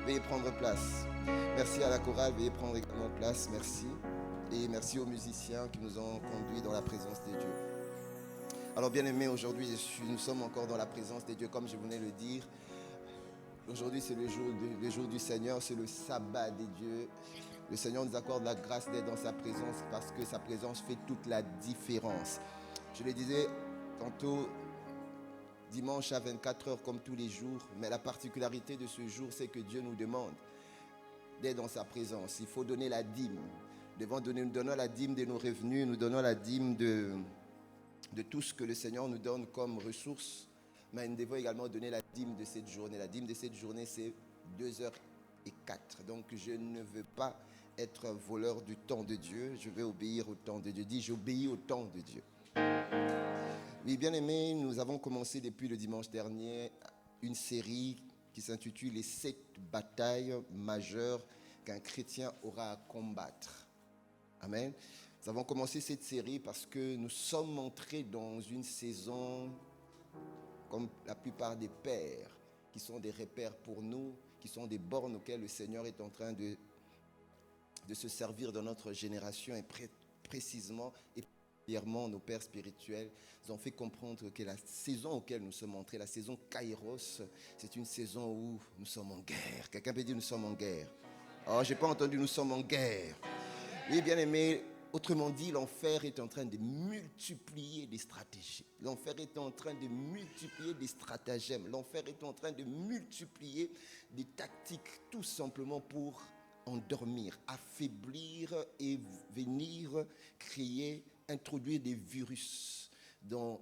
Veuillez prendre place. Merci à la chorale, veuillez prendre également place. Merci. Et merci aux musiciens qui nous ont conduits dans la présence de Dieu. Alors bien aimés, aujourd'hui nous sommes encore dans la présence de Dieu, comme je venais de le dire. Aujourd'hui c'est le jour du Seigneur, c'est le sabbat de Dieu. Le Seigneur nous accorde la grâce d'être dans sa présence parce que sa présence fait toute la différence. Je le disais tantôt, dimanche à 24 heures comme tous les jours, mais la particularité de ce jour, c'est que Dieu nous demande d'être dans sa présence. Il faut donner la dîme. Nous donnons la dîme de nos revenus, nous donnons la dîme de tout ce que le Seigneur nous donne comme ressources, mais nous devons également donner la dîme de cette journée. La dîme de cette journée, c'est 2h04. Donc je ne veux pas être voleur du temps de Dieu, je veux obéir au temps de Dieu. Dis, j'obéis au temps de Dieu. Oui, bien aimés, nous avons commencé depuis le dimanche dernier une série qui s'intitule « Les 7 batailles majeures qu'un chrétien aura à combattre ». Amen. Nous avons commencé cette série parce que nous sommes entrés dans une saison, comme la plupart des pères, qui sont des repères pour nous, qui sont des bornes auxquelles le Seigneur est en train de se servir dans notre génération et précisément et particulièrement nos pères spirituels nous ont fait comprendre que la saison auquel nous sommes entrés, la saison Kairos, c'est une saison où nous sommes en guerre. Quelqu'un peut dire nous sommes en guerre. Oh, je n'ai pas entendu nous sommes en guerre. Oui, bien aimé, autrement dit, l'enfer est en train de multiplier des stratégies. L'enfer est en train de multiplier des stratagèmes. L'enfer est en train de multiplier des tactiques tout simplement pour endormir, affaiblir et venir créer, introduire des virus dans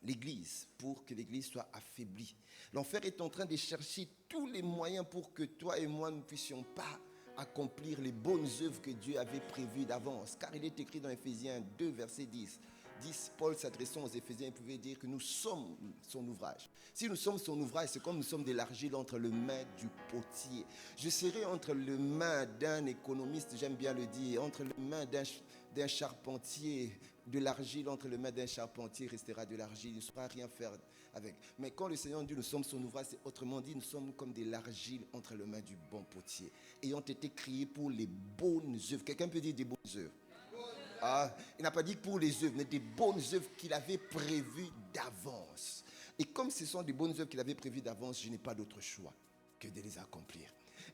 l'Église pour que l'Église soit affaiblie. L'enfer est en train de chercher tous les moyens pour que toi et moi ne puissions pas accomplir les bonnes œuvres que Dieu avait prévues d'avance. Car il est écrit dans Éphésiens 2, verset 10. Paul s'adressant aux Éphésiens, il pouvait dire que nous sommes son ouvrage. Si nous sommes son ouvrage, c'est comme nous sommes de l'argile entre les mains du potier. Je serai entre les mains d'un économiste, j'aime bien le dire, entre les mains d'un charpentier, de l'argile entre les mains d'un charpentier restera de l'argile, il ne saura rien faire avec. Mais quand le Seigneur dit nous sommes son ouvrage, c'est autrement dit, nous sommes comme de l'argile entre les mains du bon potier, ayant été créés pour les bonnes œuvres. Quelqu'un peut dire des bonnes œuvres? Ah, il n'a pas dit pour les œuvres, mais des bonnes œuvres qu'il avait prévues d'avance. Et comme ce sont des bonnes œuvres qu'il avait prévues d'avance, je n'ai pas d'autre choix que de les accomplir.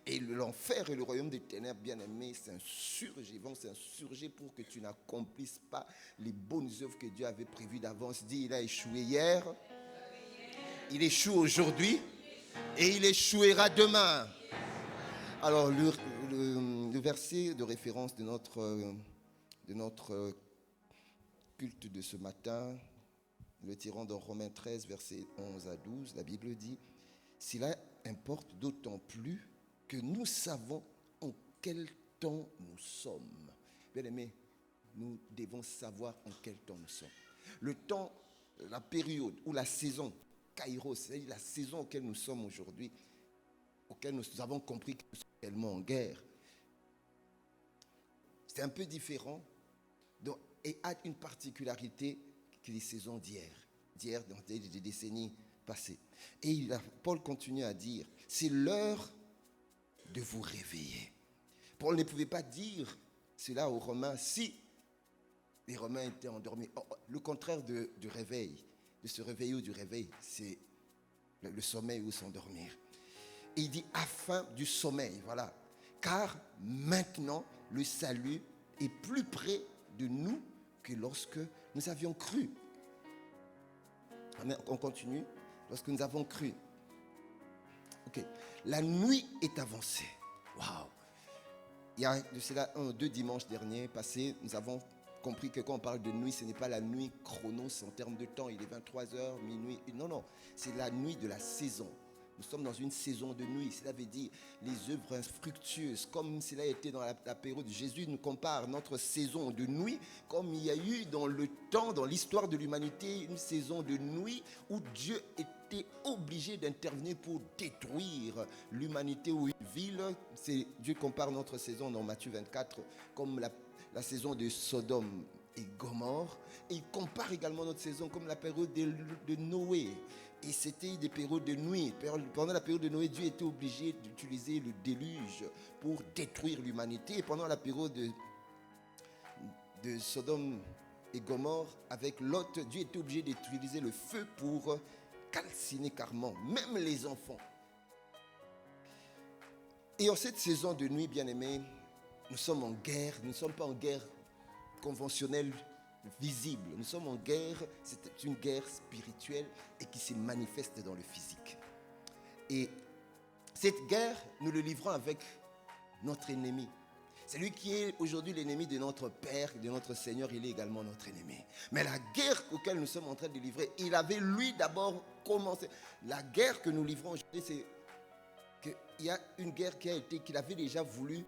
Et l'enfer et le royaume des ténèbres, bien aimés, vont s'insurger pour que tu n'accomplisses pas les bonnes œuvres que Dieu avait prévues d'avance. Dis, il a échoué hier, il échoue aujourd'hui et il échouera demain. Alors, le verset de référence de notre culte de ce matin, le tirant dans Romains 13, versets 11 à 12, la Bible dit « Cela importe d'autant plus que nous savons en quel temps nous sommes. » Bien aimés, nous devons savoir en quel temps nous sommes. Le temps, la période ou la saison, Kairos, c'est-à-dire la saison auquel nous sommes aujourd'hui, auquel nous avons compris que nous sommes tellement en guerre, c'est un peu différent et a une particularité que les saisons d'hier dans des décennies passées. Et Paul continue à dire, c'est l'heure de vous réveiller. Paul ne pouvait pas dire cela aux Romains si les Romains étaient endormis. Le contraire du réveil, de se réveiller ou du réveil, c'est le sommeil ou s'endormir. Et il dit afin du sommeil, voilà. Car maintenant, le salut est plus près de nous que lorsque nous avions cru. On continue. Lorsque nous avons cru. Ok. La nuit est avancée. Waouh. Il y a de cela 1 ou 2 dimanches derniers passés, nous avons compris que quand on parle de nuit, ce n'est pas la nuit chronos en termes de temps. Il est 23h, minuit. Non. C'est la nuit de la saison. Nous sommes dans une saison de nuit. Cela veut dire les œuvres infructueuses. Comme cela a été dans la période de Jésus, nous compare notre saison de nuit comme il y a eu dans le temps, dans l'histoire de l'humanité, une saison de nuit où Dieu était obligé d'intervenir pour détruire l'humanité ou une ville. Dieu compare notre saison dans Matthieu 24 comme la saison de Sodome et Gomorrhe. Et il compare également notre saison comme la période de Noé. Et c'était des périodes de nuit. Pendant la période de Noé, Dieu était obligé d'utiliser le déluge pour détruire l'humanité. Et pendant la période de Sodome et Gomorrhe, avec Lot, Dieu était obligé d'utiliser le feu pour calciner carrément, même les enfants. Et en cette saison de nuit, bien-aimés, nous sommes en guerre. Nous ne sommes pas en guerre conventionnelle, visible. Nous sommes en guerre, c'est une guerre spirituelle et qui se manifeste dans le physique. Et cette guerre, nous le livrons avec notre ennemi. Celui qui est aujourd'hui l'ennemi de notre Père, de notre Seigneur, il est également notre ennemi. Mais la guerre auquel nous sommes en train de livrer, il avait lui d'abord commencé. La guerre que nous livrons aujourd'hui, c'est qu'il y a une guerre qu'il avait déjà voulu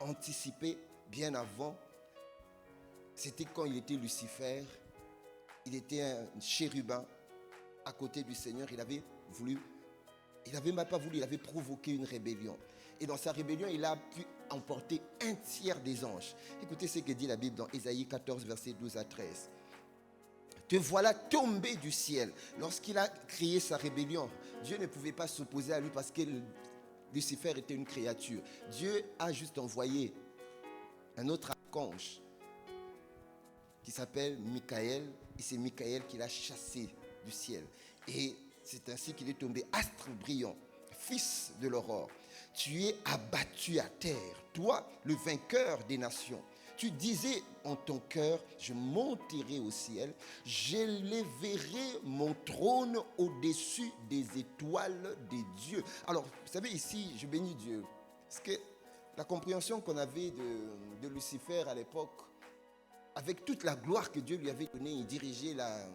anticiper bien avant. C'était quand il était Lucifer, il était un chérubin à côté du Seigneur. Il avait même pas voulu, il avait provoqué une rébellion. Et dans sa rébellion, il a pu emporter un tiers des anges. Écoutez ce que dit la Bible dans Ésaïe 14, versets 12 à 13. Te voilà tombé du ciel. Lorsqu'il a créé sa rébellion, Dieu ne pouvait pas s'opposer à lui parce que Lucifer était une créature. Dieu a juste envoyé un autre archange qui s'appelle Michael, et c'est Michael qui l'a chassé du ciel. Et c'est ainsi qu'il est tombé, astre brillant, fils de l'aurore. Tu es abattu à terre, toi, le vainqueur des nations. Tu disais en ton cœur, je monterai au ciel, j'élèverai mon trône au-dessus des étoiles des dieux. Alors, vous savez, ici, je bénis Dieu. Parce que la compréhension qu'on avait de Lucifer à l'époque, avec toute la gloire que Dieu lui avait donnée, il dirigeait la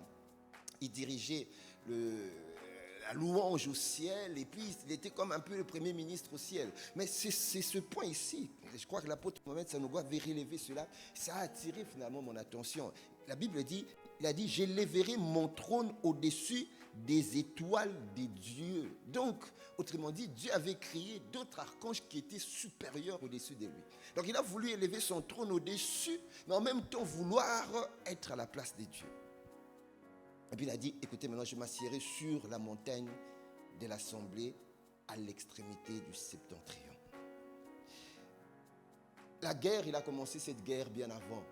louange au ciel, et puis il était comme un peu le premier ministre au ciel. Mais c'est ce point ici, je crois que l'apôtre Mohamed Sanogo avait relevé cela, ça a attiré finalement mon attention. La Bible dit, il a dit, j'élèverai mon trône au-dessus des étoiles des dieux. Donc, autrement dit, Dieu avait créé d'autres archanges qui étaient supérieurs au-dessus de lui. Donc il a voulu élever son trône au-dessus, mais en même temps vouloir être à la place des dieux. Et puis il a dit, écoutez, maintenant je m'assiérai sur la montagne de l'assemblée à l'extrémité du septentrion. La guerre, il a commencé cette guerre bien avant.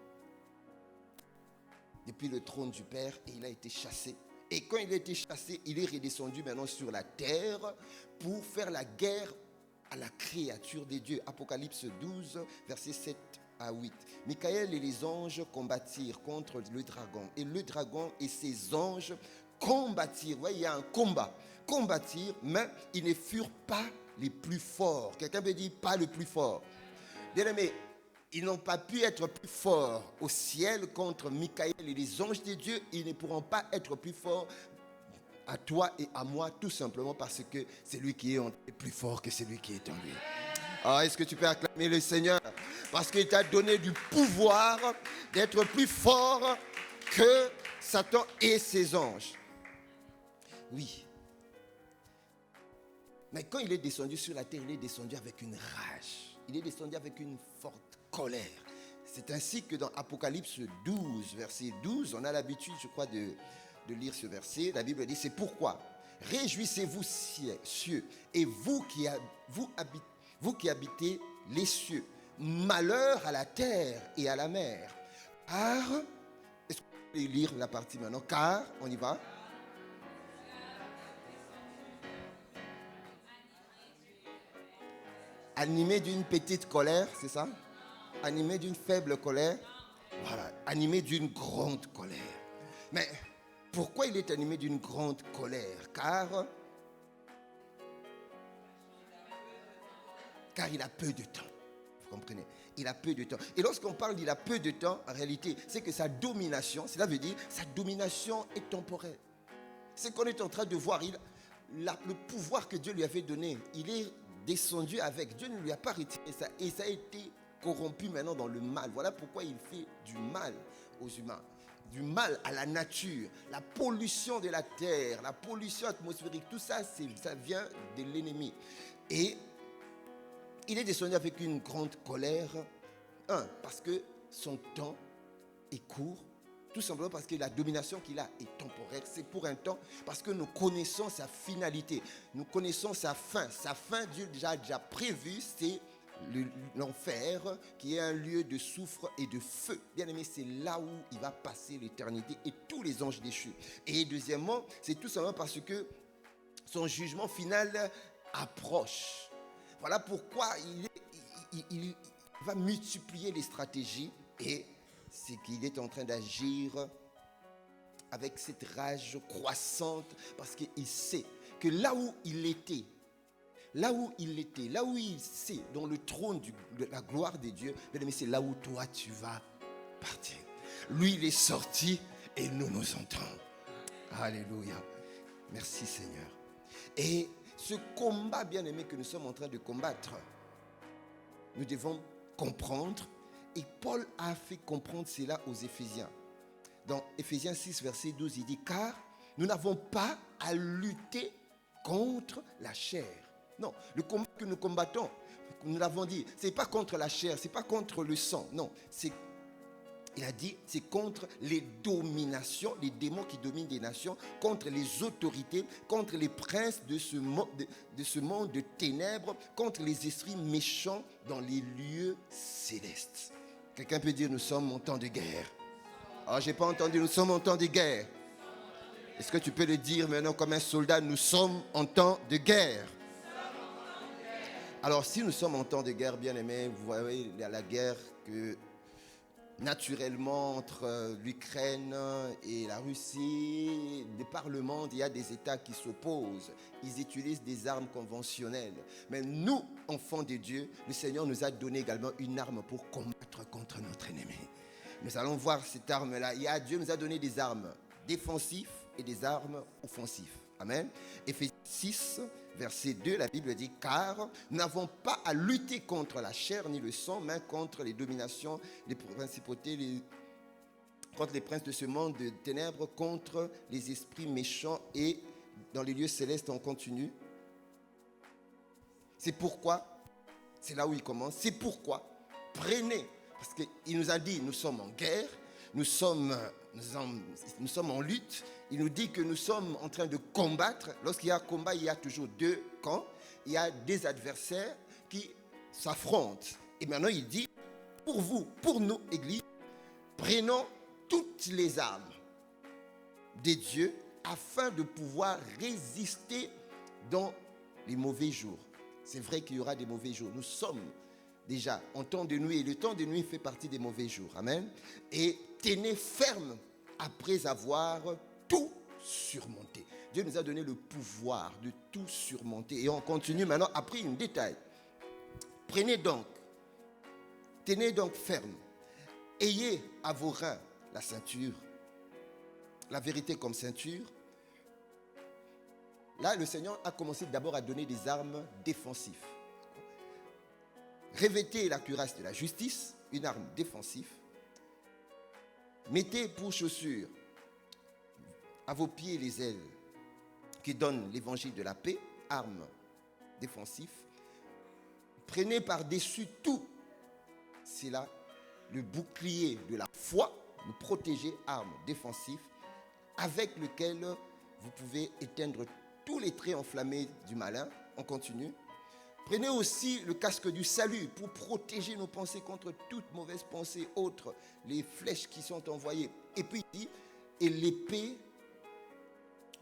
Depuis le trône du Père, et il a été chassé. Et quand il a été chassé, il est redescendu maintenant sur la terre pour faire la guerre à la créature des dieux. Apocalypse 12, versets 7 à 8. Michael et les anges combattirent contre le dragon. Et le dragon et ses anges combattirent. Vous voyez, il y a un combat. Combattirent, mais ils ne furent pas les plus forts. Quelqu'un peut dire pas le plus fort. Bien-aimés, ils n'ont pas pu être plus forts au ciel contre Michael et les anges de Dieu. Ils ne pourront pas être plus forts à toi et à moi, tout simplement parce que c'est lui qui est plus fort que celui qui est en lui. Ah, est-ce que tu peux acclamer le Seigneur? Parce qu'il t'a donné du pouvoir d'être plus fort que Satan et ses anges. Oui. Mais quand il est descendu sur la terre, il est descendu avec une rage. Il est descendu avec une forte colère. C'est ainsi que dans Apocalypse 12, verset 12, on a l'habitude, je crois, de lire ce verset. La Bible dit, c'est pourquoi réjouissez-vous cieux et vous qui habitez les cieux. Malheur à la terre et à la mer. Car, est-ce que vous pouvez lire la partie maintenant? Car, on y va. Animé d'une petite colère, c'est ça? Animé d'une faible colère. Voilà, animé d'une grande colère. Mais pourquoi il est animé d'une grande colère? Car il a peu de temps. Vous comprenez? Il a peu de temps. Et lorsqu'on parle d'il a peu de temps, en réalité, c'est que sa domination, cela veut dire sa domination est temporaire. C'est qu'on est en train de voir. Le pouvoir que Dieu lui avait donné, il est descendu avec. Dieu ne lui a pas retiré ça. Et ça a été corrompu maintenant dans le mal. Voilà pourquoi il fait du mal aux humains. Du mal à la nature. La pollution de la terre, la pollution atmosphérique, tout ça, ça vient de l'ennemi. Et il est descendu avec une grande colère. Parce que son temps est court. Tout simplement parce que la domination qu'il a est temporaire. C'est pour un temps parce que nous connaissons sa finalité. Nous connaissons sa fin. Sa fin, Dieu a déjà prévu, c'est l'enfer qui est un lieu de soufre et de feu. Bien aimé, c'est là où il va passer l'éternité et tous les anges déchus. Et deuxièmement, c'est tout simplement parce que son jugement final approche. Voilà pourquoi il va multiplier les stratégies et c'est qu'il est en train d'agir avec cette rage croissante parce qu'il sait que là où il était, là où il sait, dans le trône de la gloire de Dieu, bien aimé, c'est là où toi tu vas partir. Lui, il est sorti et nous nous entrons. Alléluia. Merci Seigneur. Et ce combat, bien aimé, que nous sommes en train de combattre, nous devons comprendre. Et Paul a fait comprendre cela aux Éphésiens. Dans Éphésiens 6, verset 12, il dit « Car nous n'avons pas à lutter contre la chair. » Non, le combat que nous combattons, nous l'avons dit, ce n'est pas contre la chair, ce n'est pas contre le sang. Non, il a dit, c'est contre les dominations, les démons qui dominent des nations, contre les autorités, contre les princes de ce monde de ténèbres, contre les esprits méchants dans les lieux célestes. Quelqu'un peut dire, nous sommes en temps de guerre. Ah, je n'ai pas entendu, nous sommes en temps de guerre. Est-ce que tu peux le dire maintenant comme un soldat, nous sommes en temps de guerre? Alors, si nous sommes en temps de guerre, bien aimé, vous voyez, il y a la guerre que naturellement entre l'Ukraine et la Russie, de par le monde, il y a des États qui s'opposent. Ils utilisent des armes conventionnelles. Mais nous, enfants de Dieu, le Seigneur nous a donné également une arme pour combattre contre notre ennemi. Nous allons voir cette arme-là. Dieu nous a donné des armes défensives et des armes offensives. Amen. Éphésiens 6, verset 2, la Bible dit « Car nous n'avons pas à lutter contre la chair ni le sang, mais contre les dominations, les principautés, contre les princes de ce monde de ténèbres, contre les esprits méchants et dans les lieux célestes. » On continue. C'est pourquoi, c'est là où il commence, c'est pourquoi prenez, parce qu'il nous a dit nous sommes en guerre, nous sommes en lutte. Il nous dit que nous sommes en train de combattre. Lorsqu'il y a un combat, il y a toujours deux camps. Il y a des adversaires qui s'affrontent. Et maintenant, il dit, pour vous, pour nous, Église, prenons toutes les armes des dieux afin de pouvoir résister dans les mauvais jours. C'est vrai qu'il y aura des mauvais jours. Nous sommes déjà en temps de nuit, et le temps de nuit fait partie des mauvais jours. Amen. Et tenez ferme après avoir tout surmonté. Dieu nous a donné le pouvoir de tout surmonter. Et on continue maintenant, après une détail. Tenez donc ferme. Ayez à vos reins la ceinture, la vérité comme ceinture. Là, le Seigneur a commencé d'abord à donner des armes défensives. Revêtez la cuirasse de la justice, une arme défensive. Mettez pour chaussures à vos pieds les ailes qui donnent l'évangile de la paix, arme défensive. Prenez par-dessus tout, c'est là le bouclier de la foi, nous protéger, arme défensive, avec lequel vous pouvez éteindre tous les traits enflammés du malin. On continue. Prenez aussi le casque du salut pour protéger nos pensées contre toute mauvaise pensée autre, les flèches qui sont envoyées. Et puis il dit, et l'épée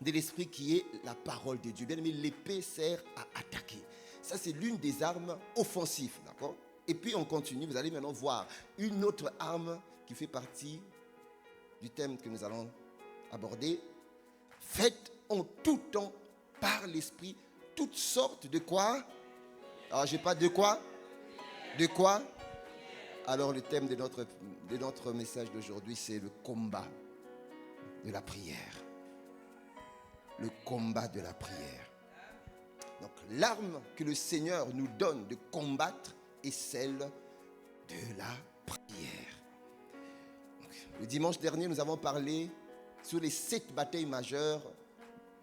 de l'esprit qui est la parole de Dieu. Bien aimé, l'épée sert à attaquer. Ça, c'est l'une des armes offensives, d'accord? Et puis on continue, vous allez maintenant voir une autre arme qui fait partie du thème que nous allons aborder. Faites en tout temps par l'esprit toutes sortes de quoi? Alors, j'ai pas de quoi? De quoi? Alors, le thème de notre message d'aujourd'hui, c'est le combat de la prière. Le combat de la prière. Donc, l'arme que le Seigneur nous donne de combattre est celle de la prière. Donc, le dimanche dernier, nous avons parlé sur les 7 batailles majeures.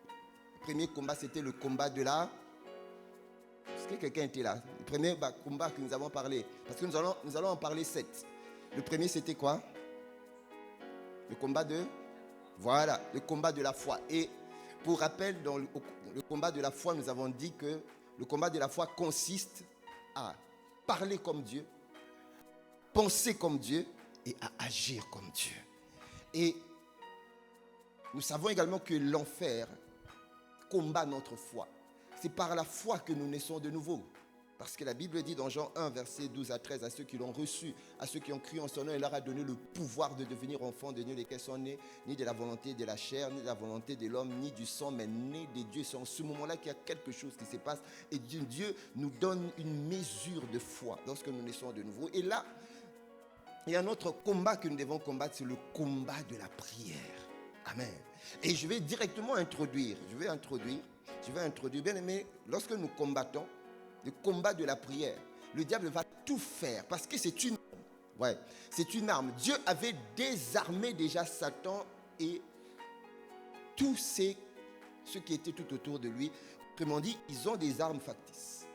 Le premier combat, c'était le combat de la... Est-ce que quelqu'un était là? Le premier combat que nous avons parlé. Parce que nous allons en parler 7. Le premier, c'était quoi? Le combat de... Voilà, le combat de la foi. Et pour rappel, dans le combat de la foi, nous avons dit que le combat de la foi consiste à parler comme Dieu, penser comme Dieu et à agir comme Dieu. Et nous savons également que l'enfer combat notre foi. C'est par la foi que nous naissons de nouveau. Parce que la Bible dit dans Jean 1, versets 12 à 13, à ceux qui l'ont reçu, à ceux qui ont cru en son nom, il leur a donné le pouvoir de devenir enfants de Dieu, lesquels sont nés, ni de la volonté de la chair, ni de la volonté de l'homme, ni du sang, mais nés de Dieu. C'est en ce moment-là qu'il y a quelque chose qui se passe. Et Dieu nous donne une mesure de foi lorsque nous naissons de nouveau. Et là, il y a un autre combat que nous devons combattre, c'est le combat de la prière. Amen. Et je vais directement introduire, bien aimé, lorsque nous combattons, le combat de la prière, le diable va tout faire parce que c'est une arme. Ouais, c'est une arme. Dieu avait désarmé déjà Satan et tous ceux qui étaient tout autour de lui. Autrement dit, ils ont des armes factices.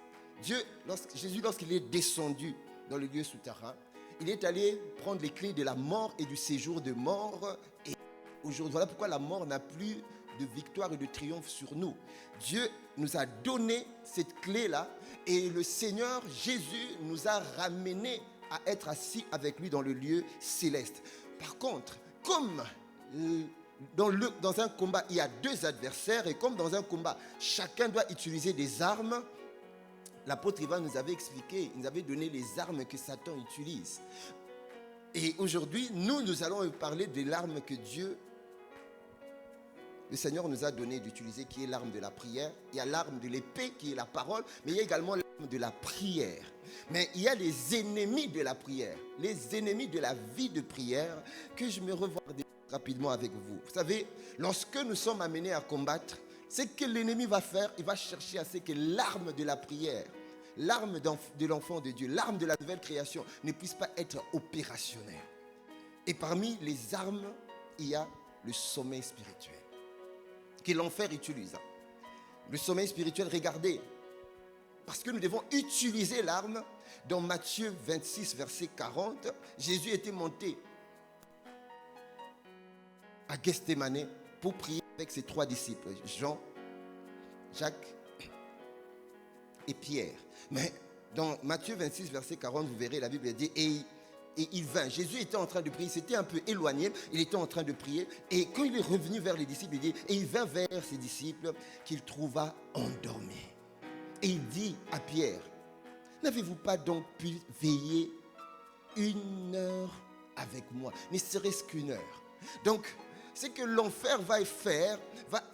Jésus, lorsqu'il est descendu dans le lieu souterrain, il est allé prendre les clés de la mort et du séjour de mort. Et aujourd'hui, voilà pourquoi la mort n'a plus de victoire et de triomphe sur nous. Dieu nous a donné cette clé-là et le Seigneur Jésus nous a ramenés à être assis avec lui dans le lieu céleste. Par contre, comme dans un combat, il y a deux adversaires et comme dans un combat, chacun doit utiliser des armes, l'apôtre Ivan nous avait expliqué, il nous avait donné les armes que Satan utilise. Et aujourd'hui, nous allons parler de l'arme que le Seigneur nous a donné d'utiliser, qui est l'arme de la prière. Il y a l'arme de l'épée, qui est la parole, mais il y a également l'arme de la prière. Mais il y a les ennemis de la prière, les ennemis de la vie de prière, que je me revois rapidement avec vous. Vous savez, lorsque nous sommes amenés à combattre, c'est que l'ennemi va faire, il va chercher à ce que l'arme de la prière, l'arme de l'enfant de Dieu, l'arme de la nouvelle création ne puisse pas être opérationnelle. Et parmi les armes, il y a le sommeil spirituel que l'enfer utilise. Le sommeil spirituel, regardez, parce que nous devons utiliser l'arme. Dans Matthieu 26, verset 40, Jésus était monté à Gethsémane pour prier avec ses trois disciples, Jean, Jacques et Pierre. Mais dans Matthieu 26, verset 40, vous verrez, la Bible dit, et il vint. Jésus était en train de prier, il s'était un peu éloigné, il était en train de prier. Et quand il est revenu vers les disciples, il dit, et il vint vers ses disciples qu'il trouva endormis. Et il dit à Pierre, n'avez-vous pas donc pu veiller 1 heure avec moi, ne serait-ce qu'1 heure? Donc, c'est que l'enfer va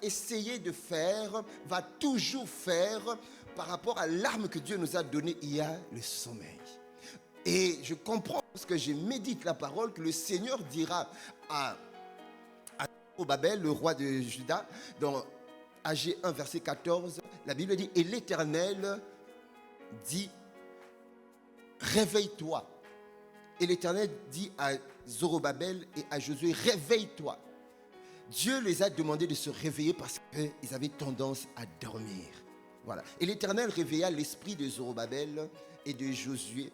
essayer de faire, va toujours faire par rapport à l'arme que Dieu nous a donnée, il y a le sommeil. Et je comprends, parce que je médite la parole, que le Seigneur dira à Zorobabel, le roi de Juda, dans Ag 1, verset 14, la Bible dit, et l'Éternel dit, réveille-toi. Et l'Éternel dit à Zorobabel et à Josué, réveille-toi. Dieu les a demandé de se réveiller parce qu'ils avaient tendance à dormir. Voilà. Et l'Éternel réveilla l'esprit de Zorobabel et de Josué,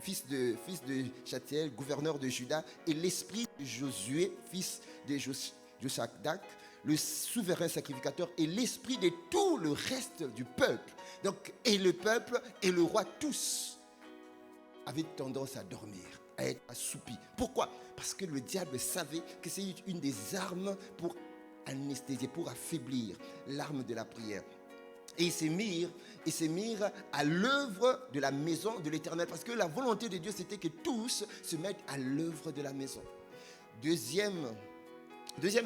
fils de Chatiel, gouverneur de Juda, et l'esprit de Josué, fils de Josadak, le souverain sacrificateur, et l'esprit de tout le reste du peuple. Donc, et le peuple et le roi, tous avaient tendance à dormir, à être assoupis. Pourquoi? Parce que le diable savait que c'est une des armes pour anesthésier, pour affaiblir l'arme de la prière. Et il s'est mis à l'œuvre de la maison de l'Éternel. Parce que la volonté de Dieu, c'était que tous se mettent à l'œuvre de la maison. Deuxième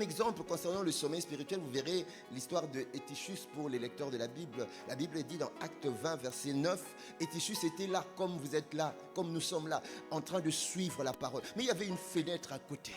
exemple concernant le sommeil spirituel, vous verrez l'histoire de Étichus pour les lecteurs de la Bible. La Bible dit dans Acte 20, verset 9, Étichus était là comme vous êtes là, comme nous sommes là, en train de suivre la parole. Mais il y avait une fenêtre à côté.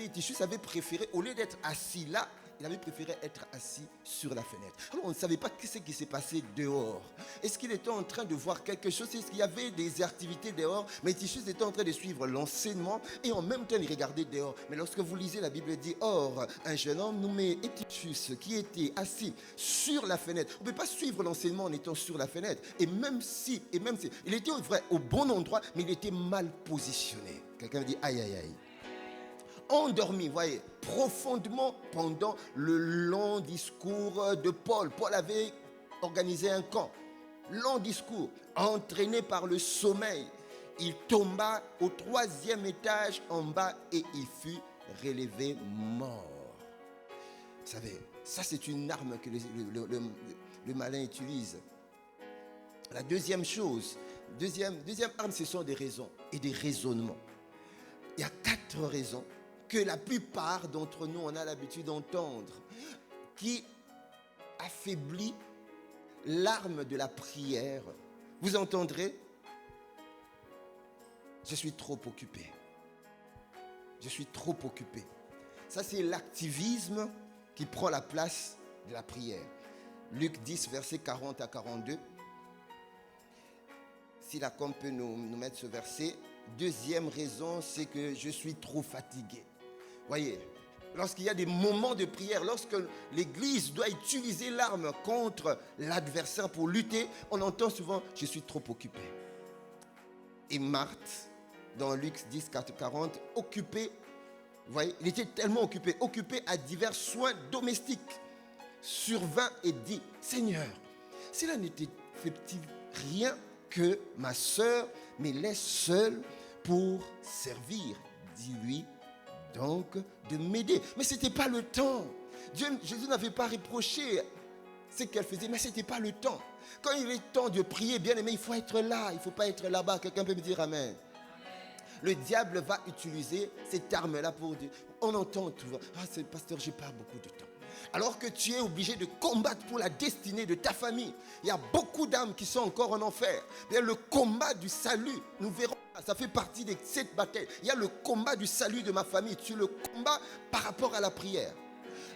Étichus avait préféré, au lieu d'être assis là, il avait préféré être assis sur la fenêtre. Alors on ne savait pas ce qui s'est passé dehors. Est-ce qu'il était en train de voir quelque chose? Est-ce qu'il y avait des activités dehors? Mais Étichus était en train de suivre l'enseignement et en même temps il regardait dehors. Mais lorsque vous lisez, la Bible dit, or, un jeune homme nommé Étichus qui était assis sur la fenêtre. On ne peut pas suivre l'enseignement en étant sur la fenêtre. Et même si, il était vrai au bon endroit, mais il était mal positionné. Quelqu'un dit, aïe, aïe, aïe. endormi, voyez, profondément pendant le long discours de Paul. Paul avait organisé un camp, long discours, entraîné par le sommeil. Il tomba au 3e étage en bas et il fut relevé mort. Vous savez, ça c'est une arme que le malin utilise. La deuxième chose, deuxième arme, ce sont des raisons et des raisonnements. Il y a 4 raisons que la plupart d'entre nous, on a l'habitude d'entendre, qui affaiblit l'arme de la prière. Vous entendrez? Je suis trop occupé. Je suis trop occupé. Ça, c'est l'activisme qui prend la place de la prière. Luc 10, versets 40 à 42. Si la com peut nous mettre ce verset. Deuxième raison, c'est que je suis trop fatigué. Voyez, lorsqu'il y a des moments de prière, lorsque l'Église doit utiliser l'arme contre l'adversaire pour lutter, on entend souvent « je suis trop occupé ». Et Marthe, dans Luc 10, 40, occupé, vous voyez, il était tellement occupé à divers soins domestiques, survint et dit « Seigneur, cela n'était fait-il rien que ma sœur me laisse seule pour servir. Dis-lui donc de m'aider. » Mais ce n'était pas le temps. Jésus n'avait pas reproché ce qu'elle faisait, mais ce n'était pas le temps. Quand il est temps de prier, bien aimé, il faut être là, il ne faut pas être là-bas. Quelqu'un peut me dire amen. Le diable va utiliser cette arme-là pour dire, on entend tout. Ah, c'est pasteur, je n'ai pas beaucoup de temps. Alors que tu es obligé de combattre pour la destinée de ta famille. Il y a beaucoup d'âmes qui sont encore en enfer. Bien, le combat du salut, nous verrons, ça fait partie de cette bataille. Il y a le combat du salut de ma famille. Tu le combats par rapport à la prière.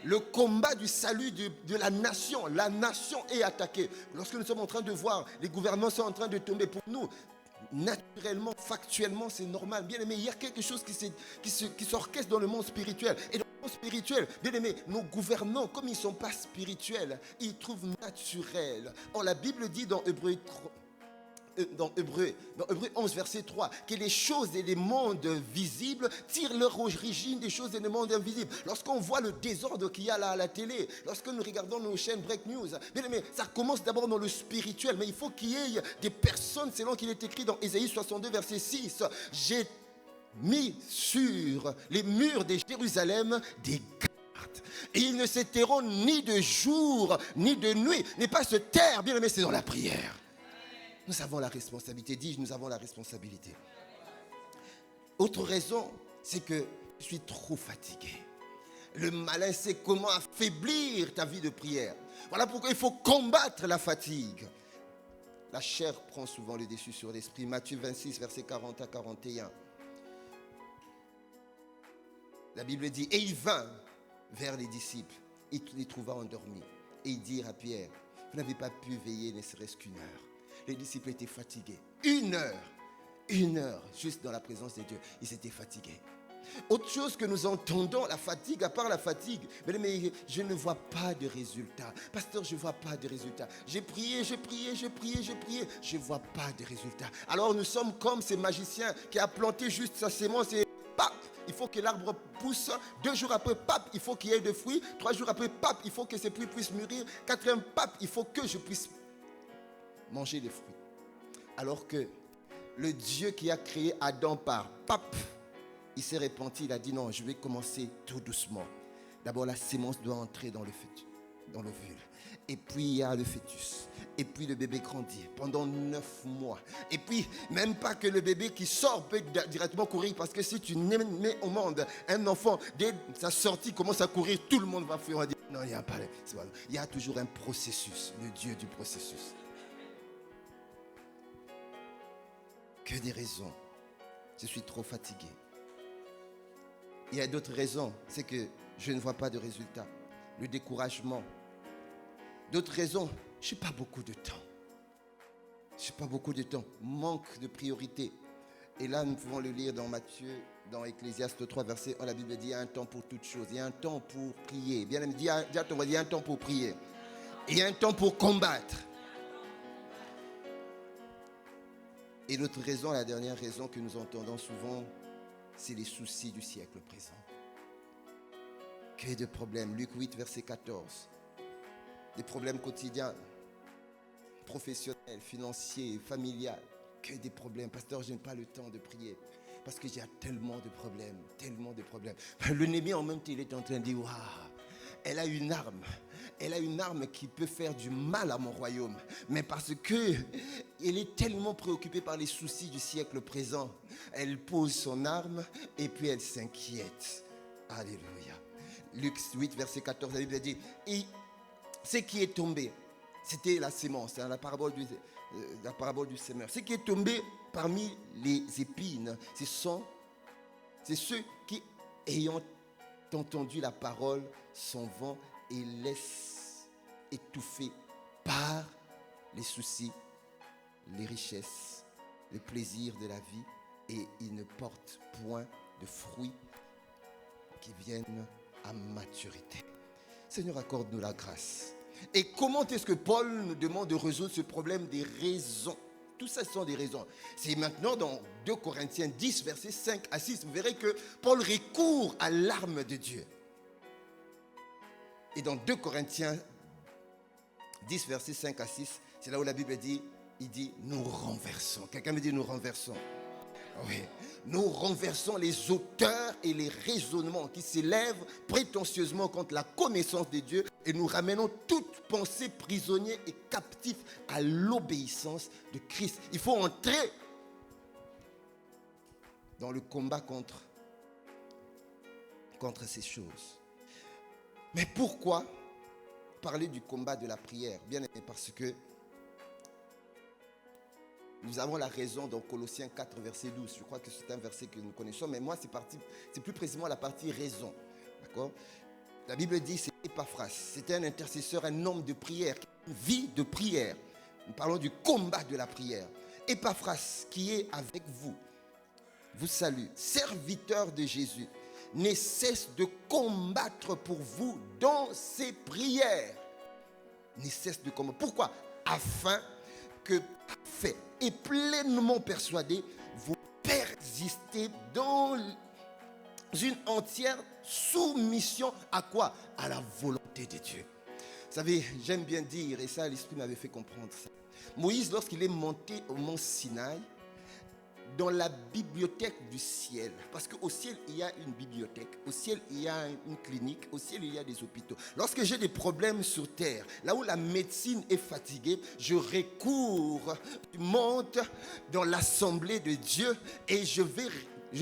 Le combat du salut de la nation. La nation est attaquée. Lorsque nous sommes en train de voir, les gouvernements sont en train de tomber pour nous. Naturellement, factuellement, c'est normal. Bien aimé, il y a quelque chose qui s'orchestre dans le monde spirituel. Et dans le monde spirituel, bien aimé, nos gouvernants, comme ils ne sont pas spirituels, ils trouvent naturel. Or, la Bible dit dans Hébreu 11, verset 3, que les choses et les mondes visibles tirent leur origine des choses et des mondes invisibles. Lorsqu'on voit le désordre qu'il y a là à la télé, lorsque nous regardons nos chaînes Break News, bien aimé, ça commence d'abord dans le spirituel, mais il faut qu'il y ait des personnes, selon qu'il est écrit dans Ésaïe 62, verset 6, j'ai mis sur les murs de Jérusalem des gardes. Et ils ne se tairont ni de jour, ni de nuit. Ne pas se taire, bien aimé, c'est dans la prière. Nous avons la responsabilité. Dis-je, nous avons la responsabilité. Autre raison, c'est que je suis trop fatigué. Le malin sait comment affaiblir ta vie de prière. Voilà pourquoi il faut combattre la fatigue. La chair prend souvent le dessus sur l'esprit. Matthieu 26, versets 40 à 41. La Bible dit, et il vint vers les disciples. Il les trouva endormis. Et il dit à Pierre, vous n'avez pas pu veiller ne serait-ce qu'une heure. Les disciples étaient fatigués. Une heure, juste dans la présence de Dieu. Ils étaient fatigués. Autre chose que nous entendons, la fatigue, à part la fatigue, mais je ne vois pas de résultat. Pasteur, je ne vois pas de résultat. J'ai prié, je ne vois pas de résultat. Alors nous sommes comme ces magiciens qui a planté juste sa sémence et paf, il faut que l'arbre pousse. 2 jours après, paf, il faut qu'il y ait des fruits. 3 jours après, paf, il faut que ces fruits puissent mûrir. 4e, paf, il faut que je puisse manger les fruits. Alors que le Dieu qui a créé Adam par pape, il s'est repenti, il a dit non, je vais commencer tout doucement. D'abord la sémence doit entrer dans le fœtus, dans l'ovule. Et puis il y a le fœtus. Et puis le bébé grandit pendant 9 mois. Et puis même pas que le bébé qui sort peut directement courir, parce que si tu mets au monde un enfant, dès sa sortie commence à courir, tout le monde va fuir. On va dire non, il n'y a pas. Il y a toujours un processus, le Dieu du processus. Que des raisons. Je suis trop fatigué. Il y a d'autres raisons. C'est que je ne vois pas de résultat. Le découragement. D'autres raisons. Je n'ai pas beaucoup de temps. Je n'ai pas beaucoup de temps. Manque de priorité. Et là, nous pouvons le lire dans Matthieu, dans Ecclésiaste 3, verset 1. La Bible dit il y a un temps pour toutes choses. Il y a un temps pour prier. Bien, il y a un temps pour prier. Il y a un temps pour combattre. Et l'autre raison, la dernière raison que nous entendons souvent, c'est les soucis du siècle présent. Que de problèmes. Luc 8, verset 14. Des problèmes quotidiens, professionnels, financiers, familiales. Que des problèmes. Pasteur, je n'ai pas le temps de prier. Parce que j'ai tellement de problèmes. Tellement de problèmes. L'ennemi en même temps, il est en train de dire, waouh, elle a une arme. Elle a une arme qui peut faire du mal à mon royaume. Mais parce que elle est tellement préoccupée par les soucis du siècle présent, elle pose son arme et puis elle s'inquiète. Alléluia. Luc 8, verset 14, la Bible dit, et ce qui est tombé, c'était la sémence, la parabole du semeur. Ce qui est tombé parmi les épines, c'est ceux qui, ayant entendu la parole, s'en vont et laissent étouffer par les soucis, les richesses, le plaisir de la vie, et ils ne portent point de fruits qui viennent à maturité. Seigneur, accorde-nous la grâce. Et comment est-ce que Paul nous demande de résoudre ce problème des raisons? Tout ça sont des raisons. C'est maintenant dans 2 Corinthiens 10, versets 5 à 6. Vous verrez que Paul recourt à l'arme de Dieu. Et dans 2 Corinthiens 10, versets 5 à 6, c'est là où la Bible dit, il dit, nous renversons. Quelqu'un me dit, nous renversons. Oui, nous renversons les auteurs et les raisonnements qui s'élèvent prétentieusement contre la connaissance de Dieu et nous ramenons toute pensée prisonnière et captive à l'obéissance de Christ. Il faut entrer dans le combat contre ces choses. Mais pourquoi parler du combat de la prière? Bien aimé, parce que nous avons la raison dans Colossiens 4, verset 12. Je crois que c'est un verset que nous connaissons, mais moi, c'est plus précisément la partie raison. D'accord? La Bible dit, c'est Épaphras. C'était un intercesseur, un homme de prière, une vie de prière. Nous parlons du combat de la prière. Épaphras, qui est avec vous salue, serviteur de Jésus, ne cesse de combattre pour vous dans ses prières. Ne cesse de combattre. Pourquoi? Afin que parfait et pleinement persuadé, vous persistez dans une entière soumission à quoi? À la volonté de Dieu. Vous savez, j'aime bien dire, et ça l'Esprit m'avait fait comprendre ça. Moïse, lorsqu'il est monté au mont Sinaï, dans la bibliothèque du ciel, parce qu'au ciel il y a une bibliothèque, au ciel il y a une clinique, au ciel il y a des hôpitaux. Lorsque j'ai des problèmes sur terre, là où la médecine est fatiguée, je monte dans l'assemblée de Dieu et je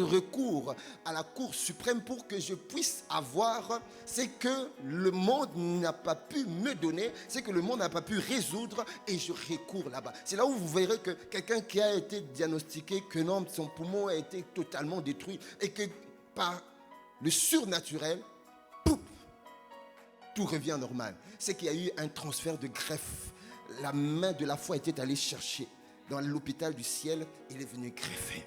recours à la Cour suprême pour que je puisse avoir ce que le monde n'a pas pu me donner, ce que le monde n'a pas pu résoudre, et je recours là-bas. C'est là où vous verrez que quelqu'un qui a été diagnostiqué que non, son poumon a été totalement détruit et que par le surnaturel, pouf, tout revient normal. C'est qu'il y a eu un transfert de greffe. La main de la foi était allée chercher dans l'hôpital du ciel, il est venu greffer.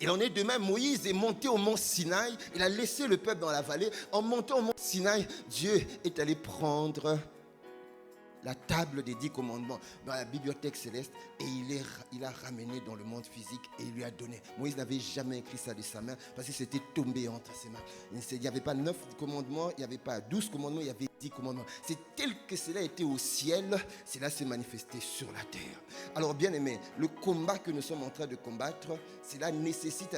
Il en est de même, Moïse est monté au mont Sinaï, il a laissé le peuple dans la vallée. En montant au mont Sinaï, Dieu est allé prendre la table des 10 commandements dans la bibliothèque céleste et il a ramené dans le monde physique et il lui a donné. Moïse n'avait jamais écrit ça de sa main parce que c'était tombé entre ses mains. Il n'y avait pas 9 commandements, il n'y avait pas 12 commandements, il y avait 10 commandements. C'est tel que cela était au ciel, cela s'est manifesté sur la terre. Alors bien aimé, le combat que nous sommes en train de combattre, cela nécessite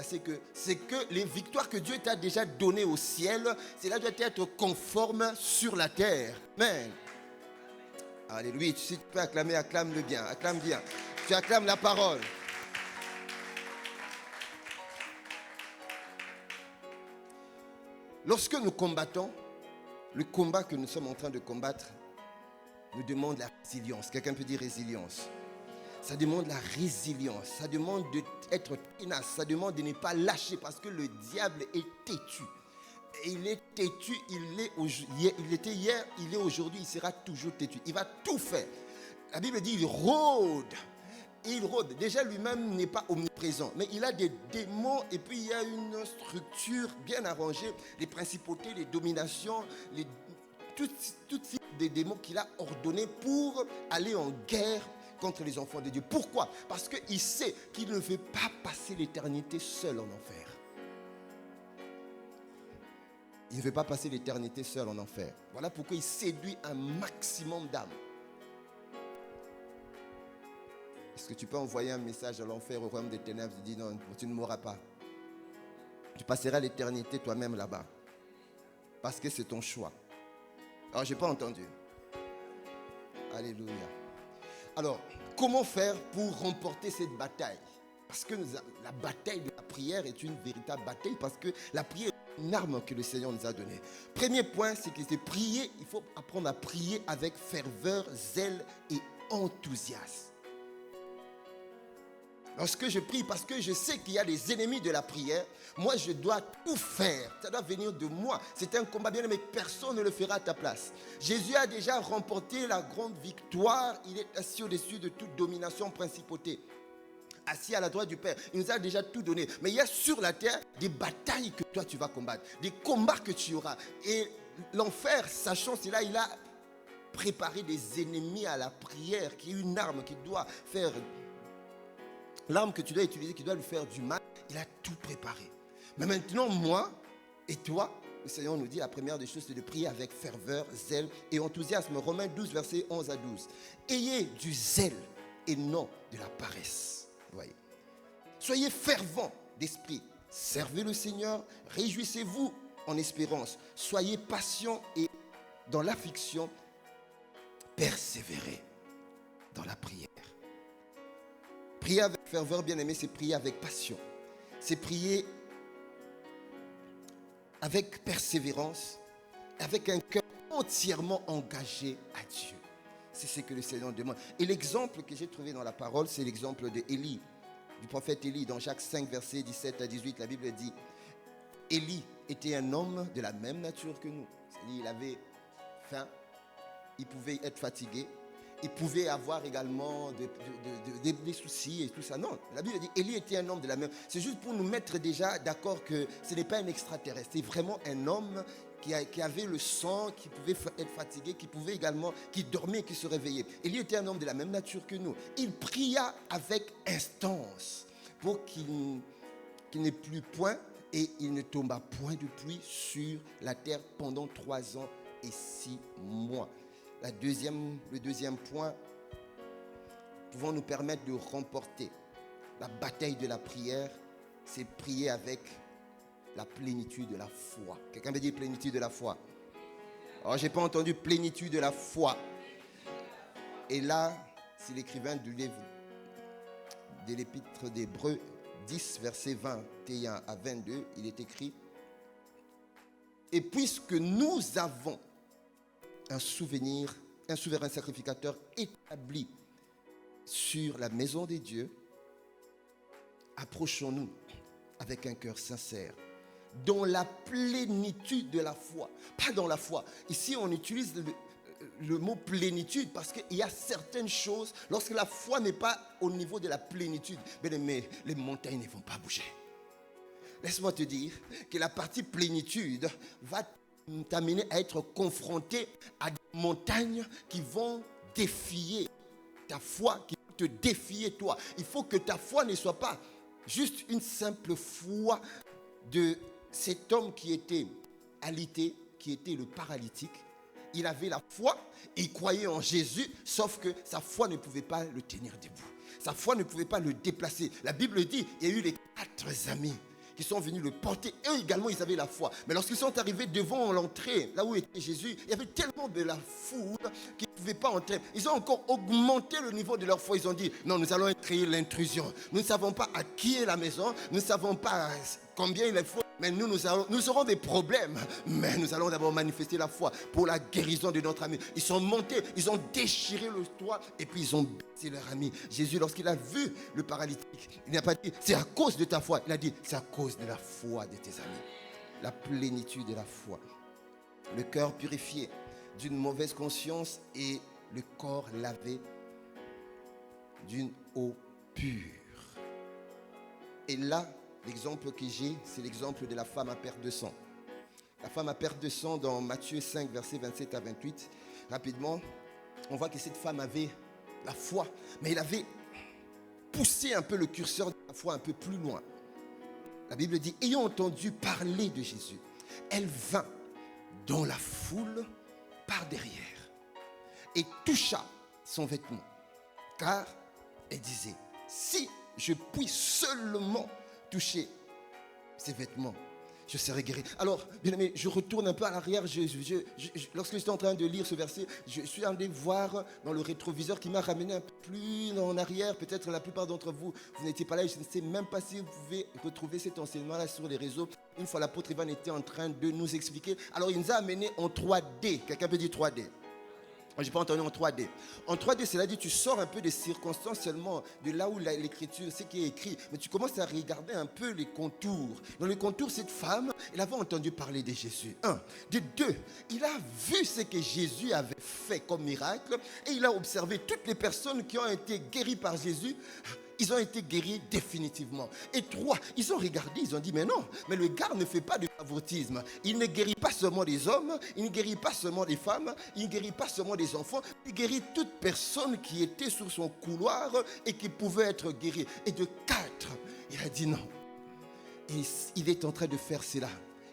c'est que les victoires que Dieu t'a déjà données au ciel, cela doit être conforme sur la terre. Amen. Alléluia. Si tu peux acclamer, acclame-le bien. Acclame bien. Tu acclames la parole. Lorsque nous combattons, le combat que nous sommes en train de combattre nous demande la résilience. Quelqu'un peut dire résilience. Ça demande la résilience. Ça demande d'être tenace. Ça demande de ne pas lâcher parce que le diable est têtu. Et il est têtu, il était hier, il est aujourd'hui, il sera toujours têtu. Il va tout faire. La Bible dit, il rôde. Déjà lui-même n'est pas omniprésent, mais il a des démons et puis il y a une structure bien arrangée, les principautés, les dominations, toutes types de démons qu'il a ordonnés pour aller en guerre contre les enfants de Dieu. Pourquoi? Parce qu'il sait qu'il ne veut pas passer l'éternité seul en enfer. Il ne veut pas passer l'éternité seul en enfer. Voilà pourquoi il séduit un maximum d'âmes. Est-ce que tu peux envoyer un message à l'enfer, au royaume des ténèbres, et dire non, tu ne mourras pas. Tu passeras l'éternité toi-même là-bas. Parce que c'est ton choix. Alors, je n'ai pas entendu. Alléluia. Alors, comment faire pour remporter cette bataille? Parce que la bataille de la prière est une véritable bataille, parce que la prière est une arme que le Seigneur nous a donnée. Premier point, c'est que c'est prier. Il faut apprendre à prier avec ferveur, zèle et enthousiasme. Lorsque je prie, parce que je sais qu'il y a des ennemis de la prière, moi je dois tout faire. Ça doit venir de moi. C'est un combat bien, mais personne ne le fera à ta place. Jésus a déjà remporté la grande victoire. Il est assis au-dessus de toute domination, principauté. Assis à la droite du Père. Il nous a déjà tout donné. Mais il y a sur la terre des batailles que toi tu vas combattre. Des combats que tu auras. Et l'enfer, sachant cela, il a préparé des ennemis à la prière, qui est une arme qui doit faire... L'arme que tu dois utiliser, qui doit lui faire du mal, il a tout préparé. Mais maintenant, moi et toi, le Seigneur nous dit, la première des choses, c'est de prier avec ferveur, zèle et enthousiasme. Romains 12, versets 11 à 12. Ayez du zèle et non de la paresse. Voyez. Soyez fervents d'esprit. Servez le Seigneur. Réjouissez-vous en espérance. Soyez patients et dans l'affliction, persévérez dans la prière. Prier avec ferveur, bien-aimé, c'est prier avec passion. C'est prier avec persévérance, avec un cœur entièrement engagé à Dieu. C'est ce que le Seigneur demande. Et l'exemple que j'ai trouvé dans la parole, c'est l'exemple d'Élie, du prophète Élie. Dans Jacques 5, versets 17 à 18, la Bible dit, Élie était un homme de la même nature que nous. C'est-à-dire, il avait faim, il pouvait être fatigué, il pouvait avoir également des soucis et tout ça. Non, la Bible dit, Élie était un homme de la même. C'est juste pour nous mettre déjà d'accord que ce n'est pas un extraterrestre. C'est vraiment un homme qui avait le sang, qui pouvait être fatigué, qui pouvait également, qui dormait, qui se réveillait. Élie était un homme de la même nature que nous. Il pria avec instance pour qu'il n'ait plus point et il ne tomba point de pluie sur la terre pendant 3 ans et 6 mois. Le deuxième point, pouvant nous permettre de remporter la bataille de la prière, c'est prier avec la plénitude de la foi. Quelqu'un veut dire plénitude de la foi? Alors, je n'ai pas entendu plénitude de la foi. Et là, c'est l'écrivain du livre de l'épître d'Hébreux 10, versets 21 à 22, il est écrit, et puisque nous avons un souverain sacrificateur établi sur la maison des dieux, approchons-nous avec un cœur sincère, dans la plénitude de la foi. Pas dans la foi. Ici, on utilise le mot plénitude parce qu'il y a certaines choses, lorsque la foi n'est pas au niveau de la plénitude, mais les montagnes ne vont pas bouger. Laisse-moi te dire que la partie plénitude va t'amener à être confronté à des montagnes qui vont défier ta foi, qui vont te défier toi. Il faut que ta foi ne soit pas juste une simple foi de cet homme qui était alité, qui était le paralytique. Il avait la foi, il croyait en Jésus, sauf que sa foi ne pouvait pas le tenir debout. Sa foi ne pouvait pas le déplacer. La Bible dit, il y a eu les 4 amis qui sont venus le porter. Eux également, ils avaient la foi. Mais lorsqu'ils sont arrivés devant l'entrée, là où était Jésus, il y avait tellement de la foule qu'ils ne pouvaient pas entrer. Ils ont encore augmenté le niveau de leur foi. Ils ont dit, non, nous allons créer l'intrusion. Nous ne savons pas à qui est la maison. Nous ne savons pas combien il faut. Mais nous aurons des problèmes. Mais nous allons d'abord manifester la foi pour la guérison de notre ami. Ils sont montés, ils ont déchiré le toit et puis ils ont baissé leur ami. Jésus, lorsqu'il a vu le paralytique, il n'a pas dit, c'est à cause de ta foi. Il a dit, c'est à cause de la foi de tes amis. La plénitude de la foi. Le cœur purifié d'une mauvaise conscience et le corps lavé d'une eau pure. Et là, l'exemple que j'ai, c'est l'exemple de la femme à perte de sang. La femme à perte de sang dans Matthieu 5, versets 27 à 28. Rapidement, on voit que cette femme avait la foi, mais elle avait poussé un peu le curseur de la foi un peu plus loin. La Bible dit, ayant entendu parler de Jésus, elle vint dans la foule par derrière et toucha son vêtement. Car elle disait, si je puis seulement toucher ses vêtements, je serai guéri. Alors, bien aimé, je retourne un peu à l'arrière. Lorsque j'étais en train de lire ce verset, je suis allé voir dans le rétroviseur qui m'a ramené un peu plus en arrière. Peut-être la plupart d'entre vous, vous n'étiez pas là. Je ne sais même pas si vous pouvez retrouver cet enseignement-là sur les réseaux. Une fois l'apôtre Ivan était en train de nous expliquer. Alors, il nous a amené en 3D. Quelqu'un peut dire 3D? Je n'ai pas entendu en 3D. En 3D, cela dit, tu sors un peu des circonstances seulement, de là où l'écriture, ce qui est écrit. Mais tu commences à regarder un peu les contours. Dans les contours, cette femme, elle avait entendu parler de Jésus. Un. De deux, il a vu ce que Jésus avait fait comme miracle. Et il a observé toutes les personnes qui ont été guéries par Jésus. Ils ont été guéris définitivement. Et trois, ils ont regardé, ils ont dit, mais non, mais le gars ne fait pas de favoritisme. Il ne guérit pas seulement les hommes, il ne guérit pas seulement les femmes, il ne guérit pas seulement les enfants, il guérit toute personne qui était sur son couloir et qui pouvait être guérie. Et de quatre, il a dit non. Et il est en train de faire cela.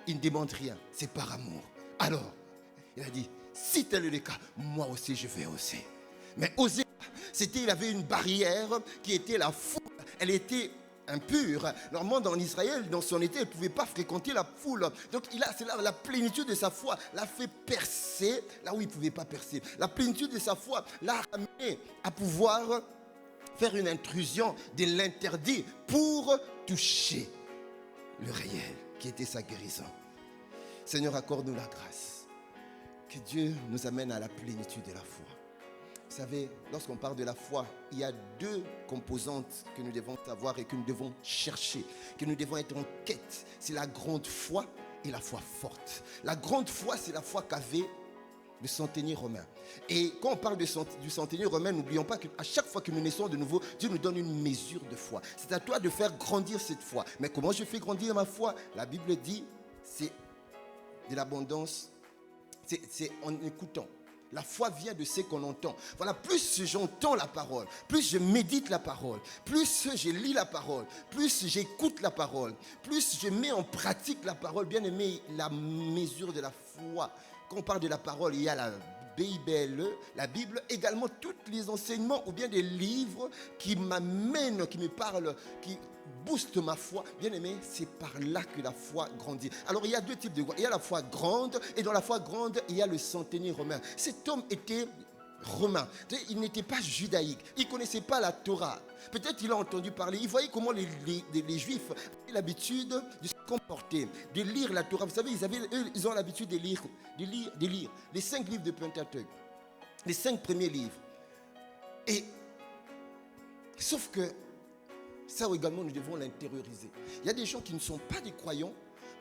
Il ne demande rien, c'est par amour. Alors, il a dit, si tel est le cas, moi aussi je vais oser. Mais oser, il avait une barrière qui était la foule. Elle était impure. Normalement, en Israël, dans son été, elle ne pouvait pas fréquenter la foule. Donc, c'est là la plénitude de sa foi l'a fait percer là où il ne pouvait pas percer. La plénitude de sa foi l'a amené à pouvoir faire une intrusion de l'interdit pour toucher le réel qui était sa guérison. Seigneur, accorde-nous la grâce. Que Dieu nous amène à la plénitude de la foi. Vous savez, lorsqu'on parle de la foi, il y a deux composantes que nous devons avoir et que nous devons chercher, que nous devons être en quête. C'est la grande foi et la foi forte. La grande foi, c'est la foi qu'avait le centenier romain. Et quand on parle du centenier romain, n'oublions pas qu'à chaque fois que nous naissons de nouveau, Dieu nous donne une mesure de foi. C'est à toi de faire grandir cette foi. Mais comment je fais grandir ma foi? La Bible dit, c'est de l'abondance, c'est en écoutant. La foi vient de ce qu'on entend. Voilà, plus j'entends la parole, plus je médite la parole, plus je lis la parole, plus j'écoute la parole, plus je mets en pratique la parole. Bien aimé, la mesure de la foi. Quand on parle de la parole, il y a la Bible, également tous les enseignements ou bien des livres qui m'amènent, qui me parlent, qui booste ma foi. Bien aimé, c'est par là que la foi grandit. Alors il y a deux types de foi. Il y a la foi grande et dans la foi grande, il y a le centenier romain. Cet homme était romain. Il n'était pas judaïque. Il ne connaissait pas la Torah. Peut-être il a entendu parler. Il voyait comment les Juifs avaient l'habitude de se comporter, de lire la Torah. Vous savez, ils ont l'habitude de lire les 5 livres de Pentateuque, les 5 premiers livres. Et sauf que ça également, nous devons l'intérioriser. Il y a des gens qui ne sont pas des croyants,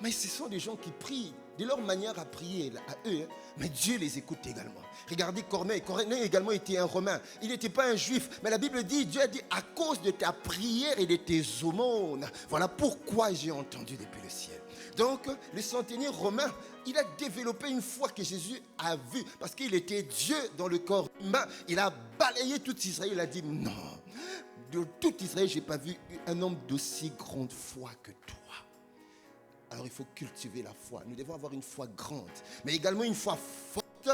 mais ce sont des gens qui prient de leur manière à prier à eux, mais Dieu les écoute également. Regardez Corneille. Corneille également était un Romain. Il n'était pas un Juif, mais la Bible dit, Dieu a dit, à cause de ta prière et de tes aumônes, voilà pourquoi j'ai entendu depuis le ciel. Donc, le centenier romain, il a développé une foi que Jésus a vue, parce qu'il était Dieu dans le corps humain. Il a balayé tout Israël, il a dit, non, de tout Israël, je n'ai pas vu un homme d'aussi grande foi que toi. Alors il faut cultiver la foi. Nous devons avoir une foi grande, mais également une foi forte,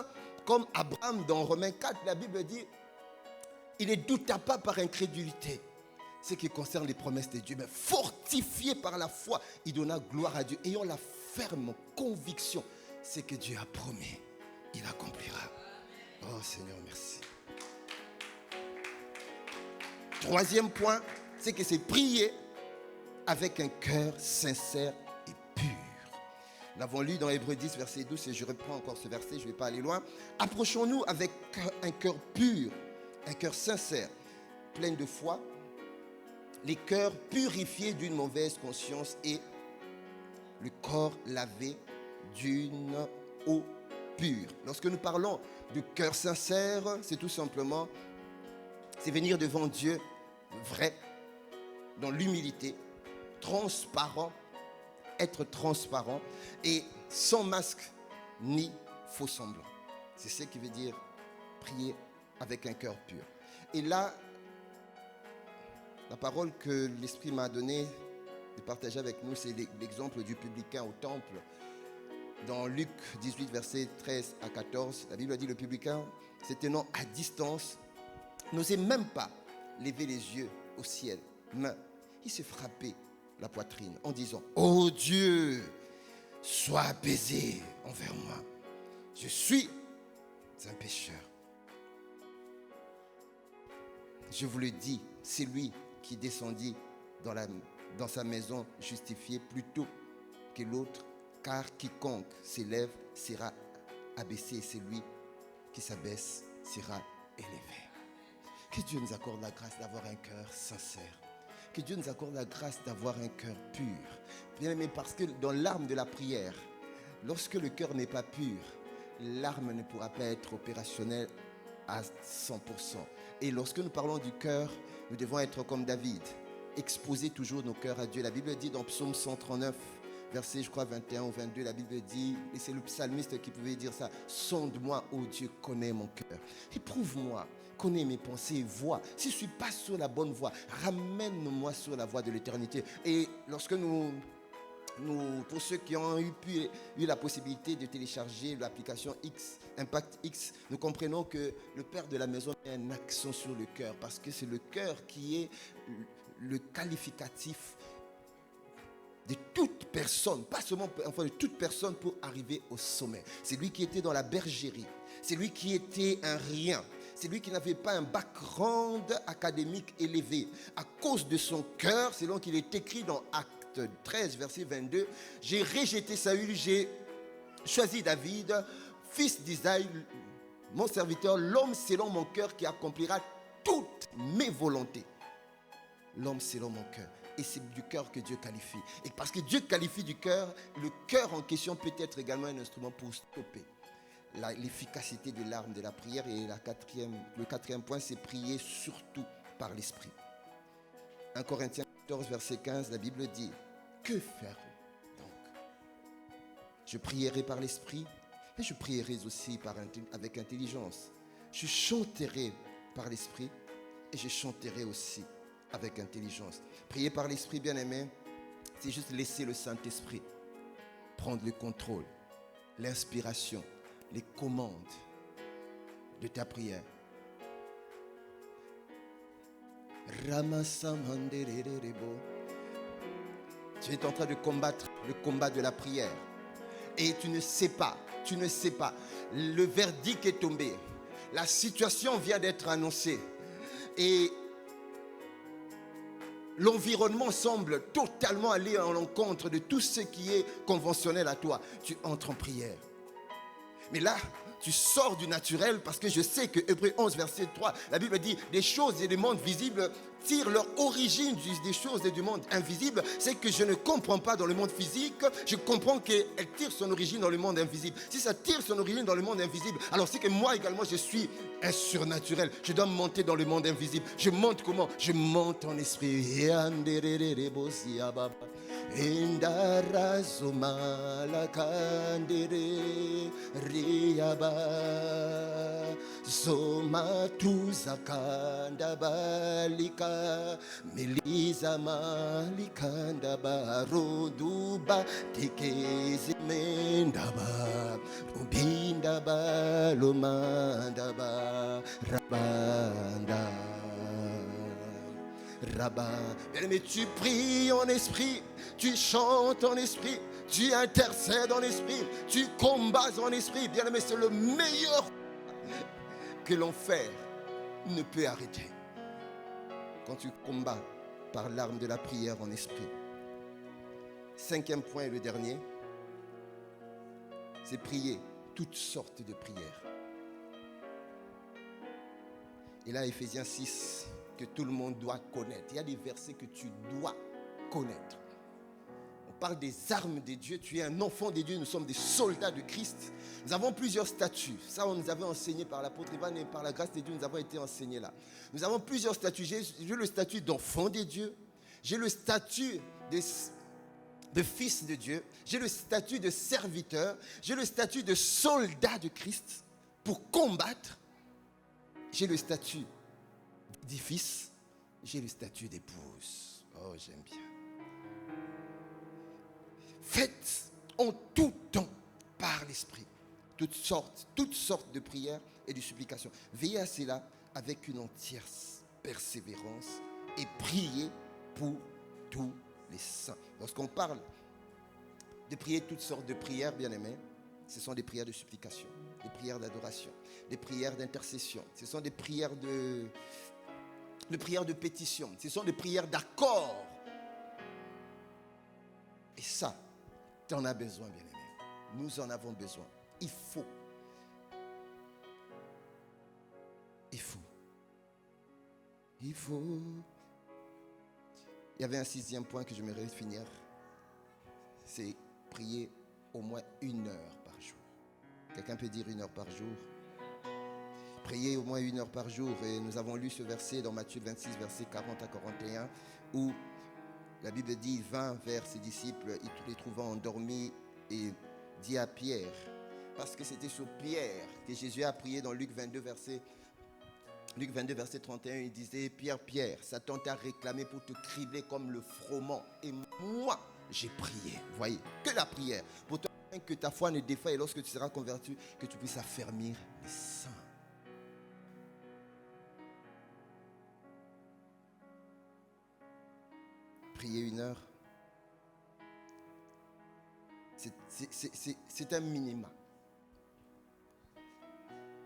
comme Abraham dans Romains 4, la Bible dit, il ne douta pas par incrédulité ce qui concerne les promesses de Dieu, mais fortifié par la foi, il donna gloire à Dieu, ayant la ferme conviction, ce que Dieu a promis, il accomplira. Oh Seigneur, merci. Troisième point, c'est que c'est prier avec un cœur sincère et pur. Nous l'avons lu dans Hébreux 10, verset 12, et je reprends encore ce verset, je ne vais pas aller loin. Approchons-nous avec un cœur pur, un cœur sincère, plein de foi, les cœurs purifiés d'une mauvaise conscience et le corps lavé d'une eau pure. Lorsque nous parlons de cœur sincère, c'est tout simplement, c'est venir devant Dieu vrai, dans l'humilité, transparent, être transparent et sans masque ni faux semblant. C'est ce qui veut dire prier avec un cœur pur. Et là, la parole que l'Esprit m'a donnée de partager avec nous, c'est l'exemple du publicain au temple. Dans Luc 18, versets 13 à 14, la Bible dit le publicain, se tenant à distance, n'osait même pas lever les yeux au ciel, mais il se frappait la poitrine en disant, ô Dieu, sois apaisé envers moi. Je suis un pécheur. Je vous le dis, c'est lui qui descendit dans sa maison justifié plutôt que l'autre, car quiconque s'élève sera abaissé et celui qui s'abaisse sera élevé. Que Dieu nous accorde la grâce d'avoir un cœur sincère. Que Dieu nous accorde la grâce d'avoir un cœur pur. Bien aimé, parce que dans l'arme de la prière, lorsque le cœur n'est pas pur, l'arme ne pourra pas être opérationnelle à 100%. Et lorsque nous parlons du cœur, nous devons être comme David, exposer toujours nos cœurs à Dieu. La Bible dit dans Psaume 139, verset, je crois, 21 ou 22, la Bible dit, et c'est le psalmiste qui pouvait dire ça, « Sonde-moi, ô Dieu, connais mon cœur. Éprouve-moi, connais mes pensées, vois. Si je ne suis pas sur la bonne voie, ramène-moi sur la voie de l'éternité. » Et lorsque nous, pour ceux qui ont eu la possibilité de télécharger l'application X, Impact X, nous comprenons que le Père de la maison met un accent sur le cœur, parce que c'est le cœur qui est le qualificatif de toute personne, pas seulement enfin de toute personne pour arriver au sommet. C'est lui qui était dans la bergerie, c'est lui qui était un rien, c'est lui qui n'avait pas un background académique élevé. À cause de son cœur, selon qu'il est écrit dans Acte 13, verset 22, j'ai rejeté Saül, j'ai choisi David, fils d'Isaïe, mon serviteur, l'homme selon mon cœur qui accomplira toutes mes volontés. L'homme selon mon cœur. Et c'est du cœur que Dieu qualifie. Et parce que Dieu qualifie du cœur, le cœur en question peut être également un instrument pour stopper l'efficacité de l'arme de la prière. Et le quatrième point, c'est prier surtout par l'esprit. 1 Corinthiens 14, verset 15, la Bible dit, que faire donc? Je prierai par l'esprit, et je prierai aussi avec intelligence. Je chanterai par l'esprit, et je chanterai aussi avec intelligence. Prier par l'esprit, bien-aimé, c'est juste laisser le Saint-Esprit prendre le contrôle, l'inspiration, les commandes de ta prière. Tu es en train de combattre le combat de la prière. Et tu ne sais pas. Le verdict est tombé. La situation vient d'être annoncée. Et l'environnement semble totalement aller à l'encontre de tout ce qui est conventionnel à toi. Tu entres en prière. Mais là, tu sors du naturel, parce que je sais que Hébreux 11, verset 3, la Bible dit, des choses et des mondes visibles tirent leur origine des choses et du monde invisible. C'est que je ne comprends pas dans le monde physique, je comprends qu'elle tire son origine dans le monde invisible. Si ça tire son origine dans le monde invisible, alors c'est que moi également je suis un surnaturel. Je dois monter dans le monde invisible. Je monte comment? Je monte en esprit. Indarazuma la kandere riaba zoma tuzakanda balika meliza malikanda baroduba tikezi mendaba ubinda balomanda ba rabanda Rabbin. Bien-aimé, tu pries en esprit, tu chantes en esprit, tu intercèdes en esprit, tu combats en esprit. Bien-aimé, c'est le meilleur que l'enfer ne peut arrêter. Quand tu combats par l'arme de la prière en esprit. 5e point et le dernier, c'est prier toutes sortes de prières. Et là, Ephésiens 6, que tout le monde doit connaître. Il y a des versets que tu dois connaître. On parle des armes de Dieu. Tu es un enfant de Dieu. Nous sommes des soldats de Christ. Nous avons plusieurs statuts. Ça, on nous avait enseigné par l'apôtre Ivan et par la grâce de Dieu, nous avons été enseignés là. Nous avons plusieurs statuts. J'ai le statut d'enfant de Dieu. J'ai le statut de fils de Dieu. J'ai le statut de serviteur. J'ai le statut de soldat de Christ pour combattre. J'ai le statut d'édifice, j'ai le statut d'épouse. Oh, j'aime bien. Faites en tout temps par l'Esprit. Toutes sortes de prières et de supplications. Veillez à cela avec une entière persévérance et priez pour tous les saints. Lorsqu'on parle de prier toutes sortes de prières, bien-aimés, ce sont des prières de supplication, des prières d'adoration, des prières d'intercession. Ce sont des prières de pétition. Ce sont des prières d'accord. Et ça, tu en as besoin, bien-aimé. Nous en avons besoin. Il faut. Il y avait un 6e point que j'aimerais finir. C'est prier au moins 1 heure par jour. Quelqu'un peut dire 1 heure par jour? Prier au moins 1 heure par jour. Et nous avons lu ce verset dans Matthieu 26, versets 40 à 41, où la Bible dit, il vint vers ses disciples, les trouvant endormis, et dit à Pierre, parce que c'était sur Pierre que Jésus a prié dans Luc 22, verset 31, il disait, Pierre, Satan t'a réclamé pour te cribler comme le froment. Et moi, j'ai prié. Voyez, que la prière. Pour toi, que ta foi ne défaille, et lorsque tu seras converti, que tu puisses affermir les saints. Prier 1 heure, c'est un minimum.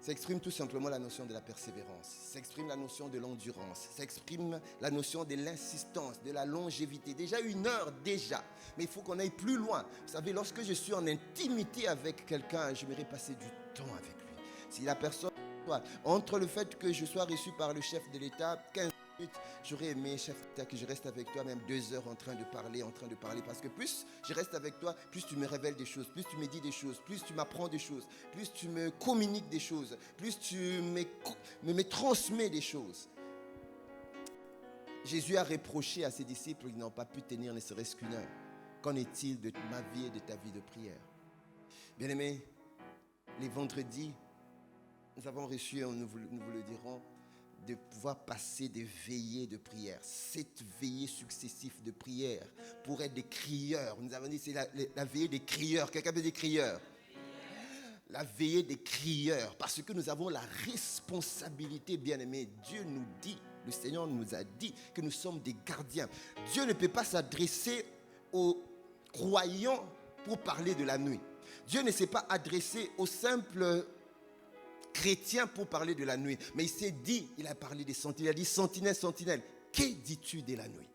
Ça exprime tout simplement la notion de la persévérance. Ça exprime la notion de l'endurance. Ça exprime la notion de l'insistance, de la longévité. Déjà 1 heure, déjà. Mais il faut qu'on aille plus loin. Vous savez, lorsque je suis en intimité avec quelqu'un, j'aimerais passer du temps avec lui. Si la personne, entre le fait que je sois reçu par le chef de l'État, 15 minutes, j'aurais aimé, chef d'État, que je reste avec toi même 2 heures en train de parler. Parce que plus je reste avec toi, plus tu me révèles des choses, plus tu me dis des choses, plus tu m'apprends des choses, plus tu me communiques des choses, plus tu me transmets des choses. Jésus a reproché à ses disciples qu'ils n'ont pas pu tenir ne serait-ce qu'1 heure. Qu'en est-il de ma vie et de ta vie de prière? Bien-aimés, les vendredis, nous avons reçu, nous vous le dirons, de pouvoir passer des veillées de prière, 7 veillées successives de prière pour être des crieurs. Nous avons dit c'est la veillée des crieurs. Quelqu'un veut des crieurs? La veillée des crieurs, parce que nous avons la responsabilité, bien-aimés. Dieu nous dit, le Seigneur nous a dit que nous sommes des gardiens. Dieu ne peut pas s'adresser aux croyants pour parler de la nuit. Dieu ne s'est pas adressé aux simples chrétien pour parler de la nuit. Mais il a parlé des sentinelles. Il a dit, sentinelle, sentinelle, que dis-tu de la nuit?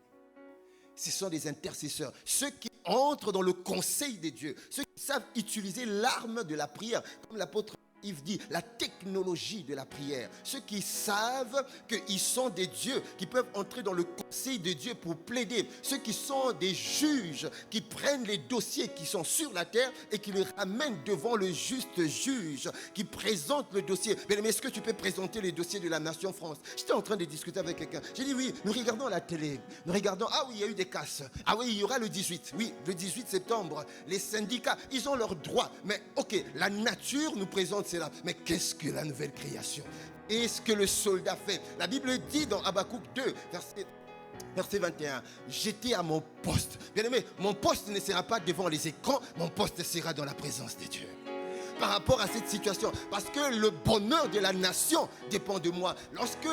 Ce sont des intercesseurs. Ceux qui entrent dans le conseil de Dieu. Ceux qui savent utiliser l'arme de la prière. Comme l'apôtre Yves dit, la technologie de la prière. Ceux qui savent qu'ils sont des dieux, qui peuvent entrer dans le conseil de Dieu pour plaider. Ceux qui sont des juges, qui prennent les dossiers qui sont sur la terre et qui les ramènent devant le juste juge, qui présente le dossier. Mais est-ce que tu peux présenter les dossiers de la nation France? J'étais en train de discuter avec quelqu'un. J'ai dit oui, nous regardons la télé. Nous regardons, ah oui, il y a eu des casses. Ah oui, il y aura le 18. Oui, le 18 septembre. Les syndicats, ils ont leurs droits. Mais ok, la nature nous présente cela. Mais qu'est-ce que la nouvelle création? Est-ce que le soldat fait? La Bible dit dans Habakkuk 2, verset 21, j'étais à mon poste. Bien aimé, mon poste ne sera pas devant les écrans, mon poste sera dans la présence de Dieu. Par rapport à cette situation, parce que le bonheur de la nation dépend de moi. Lorsque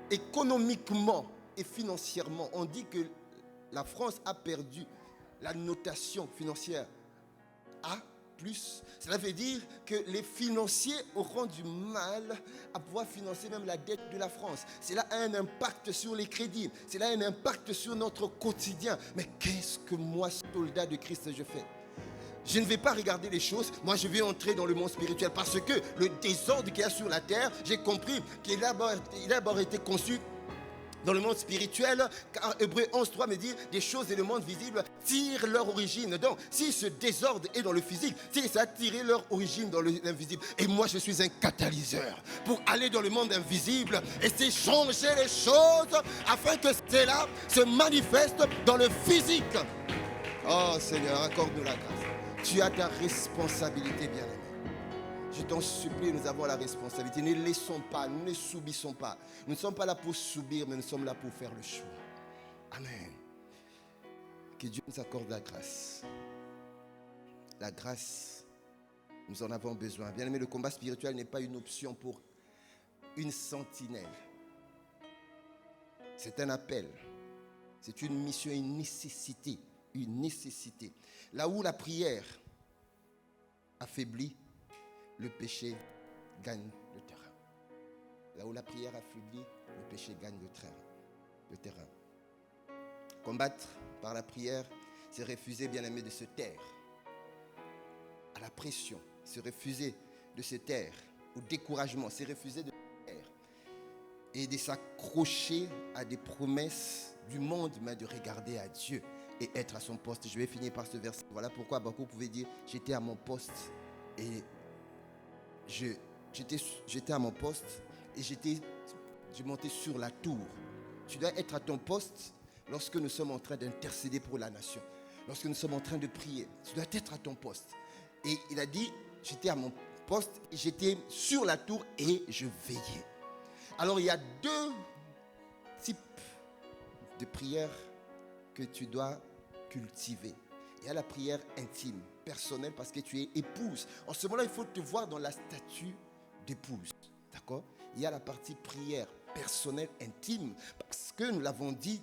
économiquement et financièrement, on dit que la France a perdu la notation financière A+, cela veut dire que les financiers auront du mal à pouvoir financer même la dette de la France. Cela a un impact sur les crédits. Cela a un impact sur notre quotidien. Mais qu'est-ce que moi, soldat de Christ, je fais? Je ne vais pas regarder les choses. Moi, je vais entrer dans le monde spirituel. Parce que le désordre qu'il y a sur la terre, j'ai compris qu'il a d'abord été conçu dans le monde spirituel, car Hébreux 11.3 me dit des choses et le monde visible tirent leur origine. Donc, si ce désordre est dans le physique, si ça a tiré leur origine dans l'invisible, et moi je suis un catalyseur pour aller dans le monde invisible et c'est changer les choses afin que cela se manifeste dans le physique. Oh Seigneur, accorde-nous la grâce. Tu as ta responsabilité, bien-aimé. Je t'en supplie, nous avons la responsabilité. Ne laissons pas, nous ne subissons pas. Nous ne sommes pas là pour subir, mais nous sommes là pour faire le choix. Amen. Que Dieu nous accorde la grâce. La grâce Nous en avons besoin. Bien aimé, le combat spirituel n'est pas une option pour une sentinelle. C'est un appel. C'est une mission, une nécessité. Une nécessité. Là où la prière affaiblit, le péché gagne le terrain. Là où la prière affaiblit, le péché gagne le terrain. Combattre par la prière, c'est refuser, bien-aimé, de se taire à la pression. C'est refuser de se taire au découragement. C'est refuser de se taire et de s'accrocher à des promesses du monde, mais de regarder à Dieu et être à son poste. Je vais finir par ce verset. Voilà pourquoi beaucoup pouvaient dire, j'étais à mon poste et j'étais à mon poste et je montais sur la tour. Tu dois être à ton poste lorsque nous sommes en train d'intercéder pour la nation. Lorsque nous sommes en train de prier, tu dois être à ton poste. Et il a dit, j'étais à mon poste, j'étais sur la tour et je veillais. Alors il y a deux types de prières que tu dois cultiver. Il y a la prière intime, personnelle, parce que tu es épouse. En ce moment-là, il faut te voir dans la statue d'épouse. D'accord? Il y a la partie prière personnelle, intime, parce que nous l'avons dit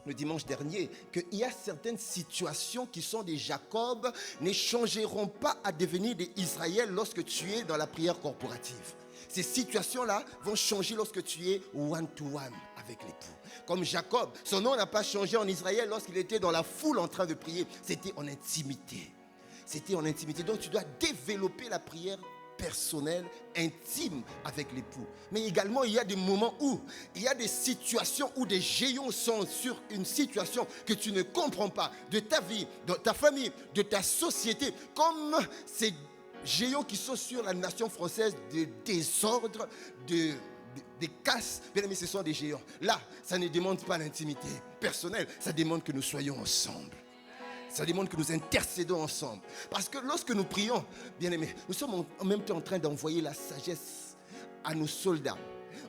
le dimanche dernier, qu'il y a certaines situations qui sont des Jacob, ne changeront pas à devenir des Israël lorsque tu es dans la prière corporative. Ces situations-là vont changer lorsque tu es one-to-one avec l'époux. Comme Jacob, son nom n'a pas changé en Israël lorsqu'il était dans la foule en train de prier. C'était en intimité. C'était en intimité. Donc tu dois développer la prière personnelle, intime avec l'époux. Mais également, il y a des moments où, il y a des situations où des géants sont sur une situation que tu ne comprends pas, de ta vie, de ta famille, de ta société, comme ces géants qui sont sur la nation française, de désordre, des casses. Bien aimé, ce sont des géants. Là, ça ne demande pas l'intimité personnelle, ça demande que nous soyons ensemble. Ça demande que nous intercédons ensemble. Parce que lorsque nous prions, bien aimés, nous sommes en même temps en train d'envoyer la sagesse à nos soldats,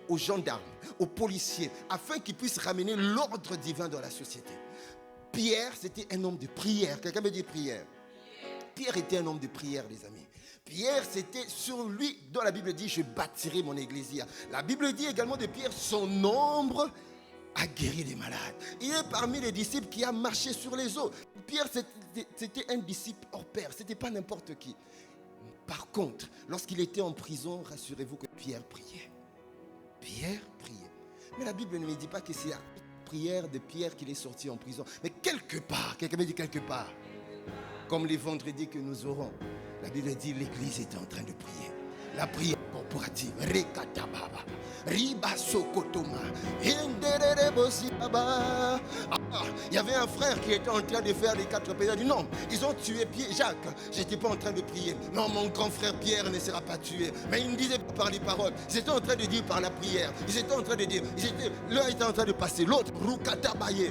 aux gendarmes, aux policiers, afin qu'ils puissent ramener l'ordre divin dans la société. Pierre, c'était un homme de prière. Quelqu'un me dit prière. Pierre était un homme de prière, les amis. Pierre, c'était sur lui, dont la Bible dit, je bâtirai mon église. La Bible dit également de Pierre, son ombre a guéri les malades. Il est parmi les disciples qui a marché sur les eaux. Pierre, c'était un disciple hors pair. Ce n'était pas n'importe qui. Par contre, lorsqu'il était en prison, rassurez-vous que Pierre priait. Pierre priait. Mais la Bible ne me dit pas que c'est la prière de Pierre qu'il est sorti en prison. Mais quelque part, quelqu'un me dit quelque part, comme les vendredis que nous aurons, la Bible dit l'église était en train de prier. La prière corporative. Rekatababa. Riba Sokotoma. Il y avait un frère qui était en train de faire les 4 prières. Il dit non, ils ont tué Jacques. Je n'étais pas en train de prier. Non, mon grand frère Pierre ne sera pas tué. Mais il ne disait pas par les paroles. Ils étaient en train de dire par la prière. Ils étaient en train de dire. L'un était en train de passer. L'autre, Rukatabaye.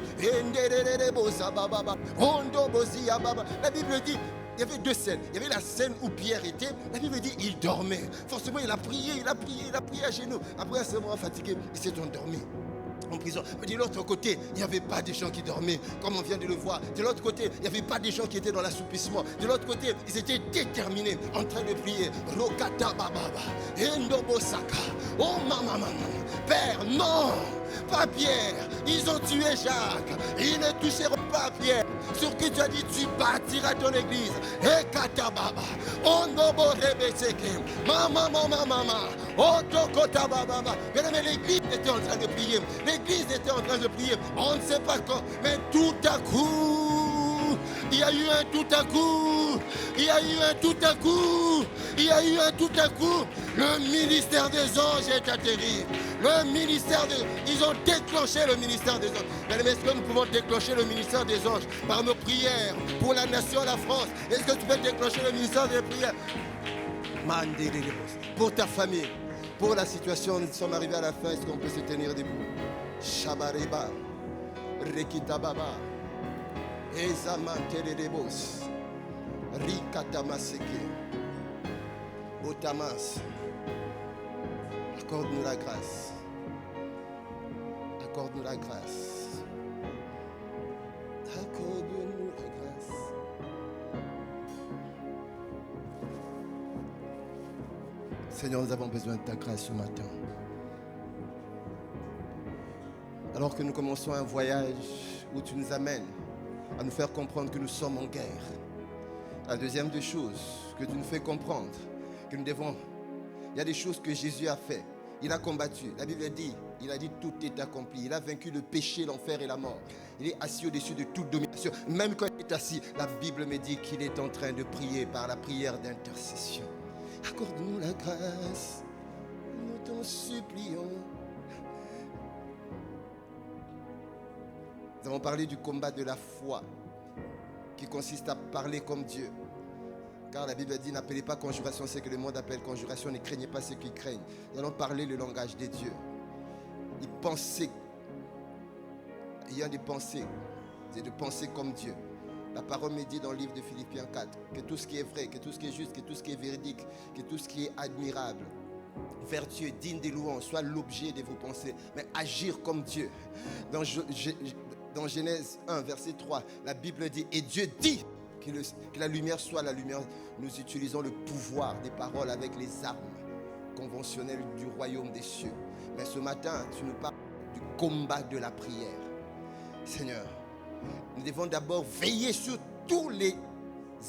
La Bible dit. Il y avait 2 scènes. Il y avait la scène où Pierre était. La Bible dit il dormait. Forcément, il a prié à genoux. Après, à ce moment fatigué, il s'est endormi en prison. Mais de l'autre côté, il n'y avait pas des gens qui dormaient, comme on vient de le voir. De l'autre côté, il n'y avait pas des gens qui étaient dans l'assoupissement. De l'autre côté, ils étaient déterminés, en train de prier. Rokata bababa, endobosaka, oh maman, Père, non, pas Pierre. Ils ont tué Jacques. Ils ne toucheront pas Pierre. Sur qui tu as dit, tu bâtiras ton église. Et katababa, ondobo rebeseke, mama, otokotababa. Mais l'église était en train de prier. L'église était en train de prier. On ne sait pas quand, mais tout à coup, il y a eu un tout à coup. Il y a eu un tout à coup. Il y a eu un tout à coup. Le ministère des anges est atterri. Le ministère des... Ils ont déclenché le ministère des anges. Mais est-ce que nous pouvons déclencher le ministère des anges par nos prières pour la nation, la France? Est-ce que tu peux déclencher le ministère des prières pour ta famille, pour la situation? Nous sommes arrivés à la fin. Est-ce qu'on peut se tenir debout? Shabareba, Rekitababa, Ezamante de Debos, Rikatamaseke, Otamas. Accorde-nous la grâce. Accorde-nous la grâce. Accorde-nous la grâce. Seigneur, nous avons besoin de ta grâce ce matin. Alors que nous commençons un voyage où tu nous amènes à nous faire comprendre que nous sommes en guerre. La deuxième des choses que tu nous fais comprendre, que nous devons... Il y a des choses que Jésus a fait. Il a combattu. La Bible dit, il a dit tout est accompli. Il a vaincu le péché, l'enfer et la mort. Il est assis au-dessus de toute domination. Même quand il est assis, la Bible me dit qu'il est en train de prier par la prière d'intercession. Accorde-nous la grâce, nous t'en supplions. Nous avons parlé du combat de la foi, qui consiste à parler comme Dieu. Car la Bible dit, n'appelez pas conjuration ce que le monde appelle conjuration, ne craignez pas ceux qui craignent. Nous allons parler le langage des dieux. Il pensait, ayant des pensées, c'est de penser comme Dieu. La parole me dit dans le livre de Philippiens 4 que tout ce qui est vrai, que tout ce qui est juste, que tout ce qui est véridique, que tout ce qui est admirable, vertueux, digne des louanges, soit l'objet de vos pensées, mais agir comme Dieu. Dans Genèse 1, verset 3, la Bible dit, et Dieu dit que la lumière soit la lumière. Nous utilisons le pouvoir des paroles avec les armes conventionnelles du royaume des cieux. Mais ce matin, tu nous parles du combat de la prière. Seigneur, nous devons d'abord veiller sur tous les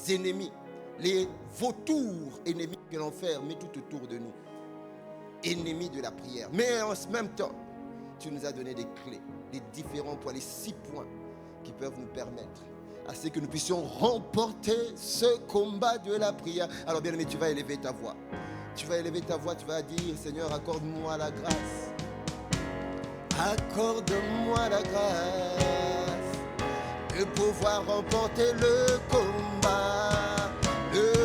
ennemis, les vautours ennemis que l'enfer met tout autour de nous. Ennemis de la prière. Mais en ce même temps, tu nous as donné des clés, les différents points, les 6 points qui peuvent nous permettre à ce que nous puissions remporter ce combat de la prière. Alors bien aimé, tu vas élever ta voix. Tu vas élever ta voix, tu vas dire, Seigneur, accorde-moi la grâce. Accorde-moi la grâce de pouvoir remporter le combat de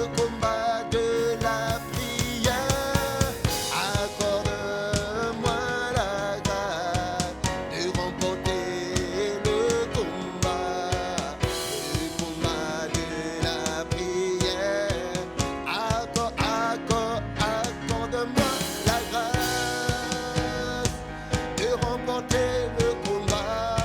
la prière. Accorde-moi la grâce de remporter le combat de la prière. Accorde-moi la grâce de remporter le combat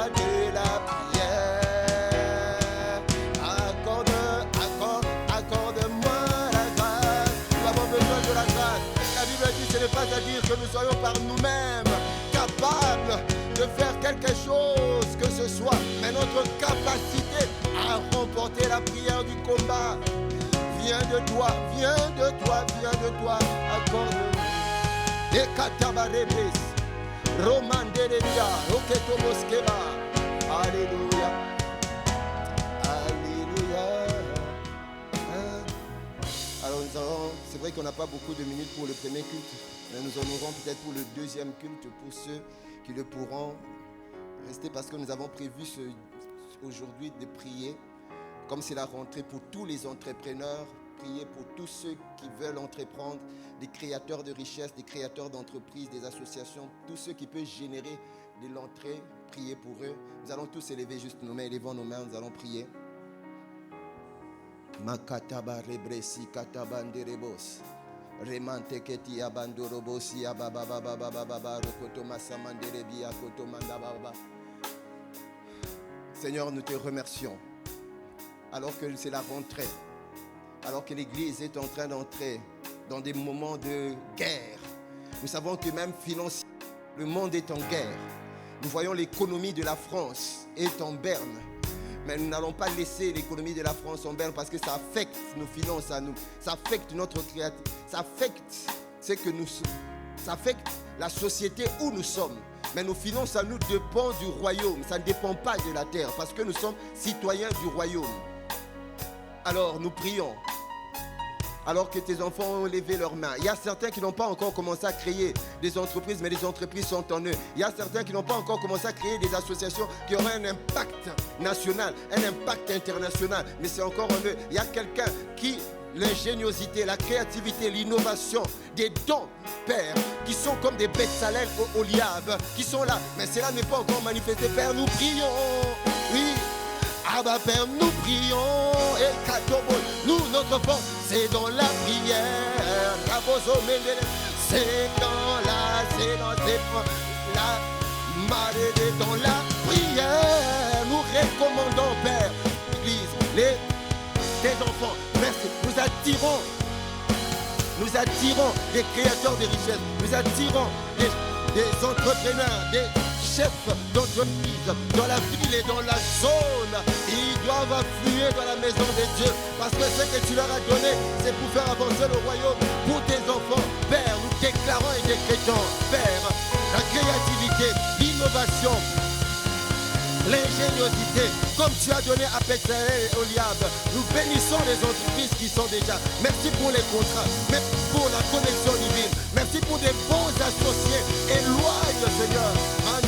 de la prière. Accorde-moi la grâce. Nous avons besoin de la grâce. La Bible dit, ce n'est pas à dire que nous soyons par nous-mêmes capables de faire quelque chose que ce soit, mais notre capacité à remporter la prière du combat vient de toi, vient de toi, vient de toi. Accorde-moi. Et Katabarebes, Roman Deredia, Oketoboskeba. Alléluia. Alléluia. Alors c'est vrai qu'on n'a pas beaucoup de minutes pour le premier culte, mais nous en aurons peut-être pour le deuxième culte pour ceux qui le pourront rester, parce que nous avons prévu aujourd'hui de prier, comme c'est la rentrée pour tous les entrepreneurs, prier pour tous ceux qui veulent entreprendre, des créateurs de richesses, des créateurs d'entreprises, des associations, tous ceux qui peuvent générer de l'entrée, prier pour eux. Nous allons tous élever juste nos mains, élevons nos mains, nous allons prier. Makataba rebresi katabanderebos. Remante keti abandorobosi ababababababa rokoto masamanderebi akoto mandababa. Seigneur, nous te remercions. Alors que c'est la rentrée, alors que l'Église est en train d'entrer dans des moments de guerre. Nous savons que même financièrement, le monde est en guerre. Nous voyons l'économie de la France est en berne. Mais nous n'allons pas laisser l'économie de la France en berne parce que ça affecte nos finances à nous. Ça affecte notre créativité. Ça affecte ce que nous sommes. Ça affecte la société où nous sommes. Mais nos finances à nous dépendent du royaume. Ça ne dépend pas de la terre parce que nous sommes citoyens du royaume. Alors nous prions. Alors que tes enfants ont levé leurs mains. Il y a certains qui n'ont pas encore commencé à créer des entreprises, mais les entreprises sont en eux. Il y a certains qui n'ont pas encore commencé à créer des associations qui auraient un impact national, un impact international, mais c'est encore en eux. Il y a quelqu'un qui, l'ingéniosité, la créativité, l'innovation, des dons, Père, qui sont comme des bêtes salelles au liable, qui sont là, mais cela n'est pas encore manifesté. Père, nous prions, oui. Abba Père, nous prions, et Katobo, nous, notre force, c'est dans la prière. C'est dans la prière. Nous recommandons, Père, l'Église, tes enfants, merci, nous attirons Nous attirons des créateurs de richesses. Nous attirons des entrepreneurs, des chefs d'entreprise dans la ville et dans la zone. Ils doivent affluer dans la maison de Dieu parce que ce que tu leur as donné, c'est pour faire avancer le royaume pour tes enfants. Père, nous déclarons et décrétons, Père, la créativité, l'innovation, l'ingéniosité, comme tu as donné à Bethsaël et Oliab. Nous bénissons les entreprises qui sont déjà. Merci pour les contrats, merci pour la connexion divine, merci pour des bons associés. Éloigne, Seigneur,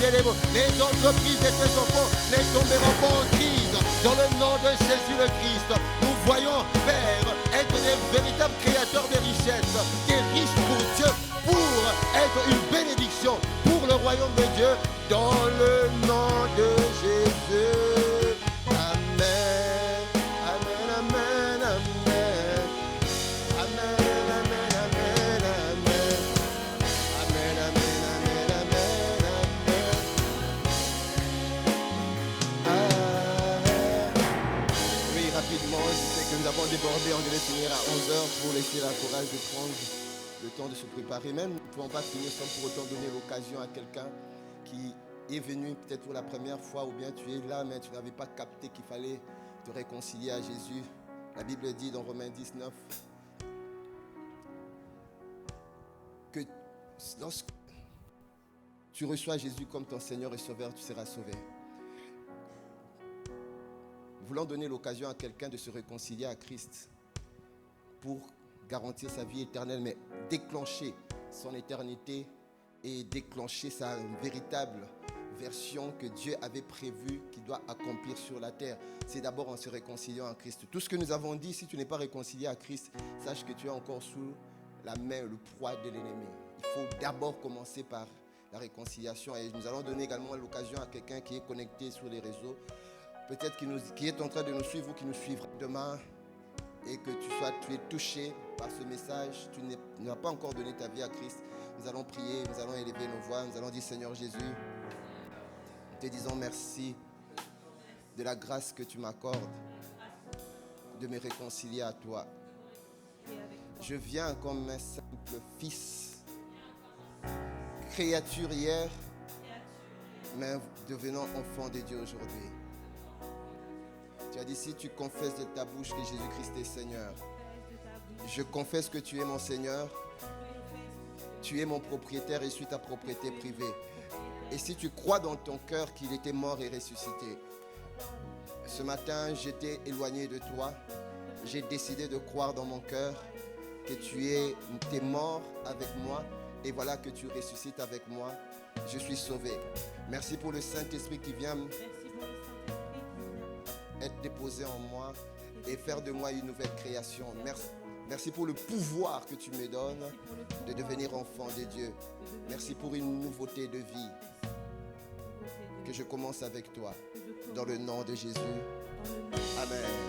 les entreprises de tes enfants ne tomberont pas en crise. Dans le nom de Jésus le Christ, nous voyons, Père, être des véritables créateurs de richesses, des riches pour Dieu, pour être une bénédiction pour le royaume de Dieu, dans le nom de Jésus. Amen. Amen, amen, amen. Amen, amen, amen, amen. Amen, amen, amen, amen, amen. Oui, rapidement, je sais que nous avons débordé, on devait finir à 11h pour laisser la chorale de prendre le temps de se préparer. Même, nous ne pouvons pas finir sans pour autant donner l'occasion à quelqu'un qui est venu peut-être pour la première fois, ou bien tu es là mais tu n'avais pas capté qu'il fallait te réconcilier à Jésus. La Bible dit dans Romains 19 que lorsque tu reçois Jésus comme ton Seigneur et Sauveur, tu seras sauvé. Voulant donner l'occasion à quelqu'un de se réconcilier à Christ pour garantir sa vie éternelle, mais déclencher son éternité et déclencher sa véritable version que Dieu avait prévue qu'il doit accomplir sur la terre. C'est d'abord en se réconciliant à Christ. Tout ce que nous avons dit, si tu n'es pas réconcilié à Christ, sache que tu es encore sous la main, le poids de l'ennemi. Il faut d'abord commencer par la réconciliation. Et nous allons donner également l'occasion à quelqu'un qui est connecté sur les réseaux, peut-être qui est en train de nous suivre ou qui nous suivra demain, et que tu es touché par ce message, tu n'as pas encore donné ta vie à Christ. Nous allons prier, nous allons élever nos voix, nous allons dire Seigneur Jésus, te disons merci de la grâce que tu m'accordes de me réconcilier à toi. Je viens comme un simple fils, créature hier, mais devenant enfant de Dieu aujourd'hui. Tu as dit si tu confesses de ta bouche que Jésus-Christ est Seigneur, je confesse que tu es mon Seigneur, tu es mon propriétaire et je suis ta propriété privée. Et si tu crois dans ton cœur qu'il était mort et ressuscité, ce matin j'étais éloigné de toi, j'ai décidé de croire dans mon cœur que tu es mort avec moi et voilà que tu ressuscites avec moi, je suis sauvé. Merci pour le Saint-Esprit qui vient être déposé en moi et faire de moi une nouvelle création. Merci pour le pouvoir que tu me donnes de devenir enfant de Dieu. Merci pour une nouveauté de vie que je commence avec toi. Dans le nom de Jésus. Amen.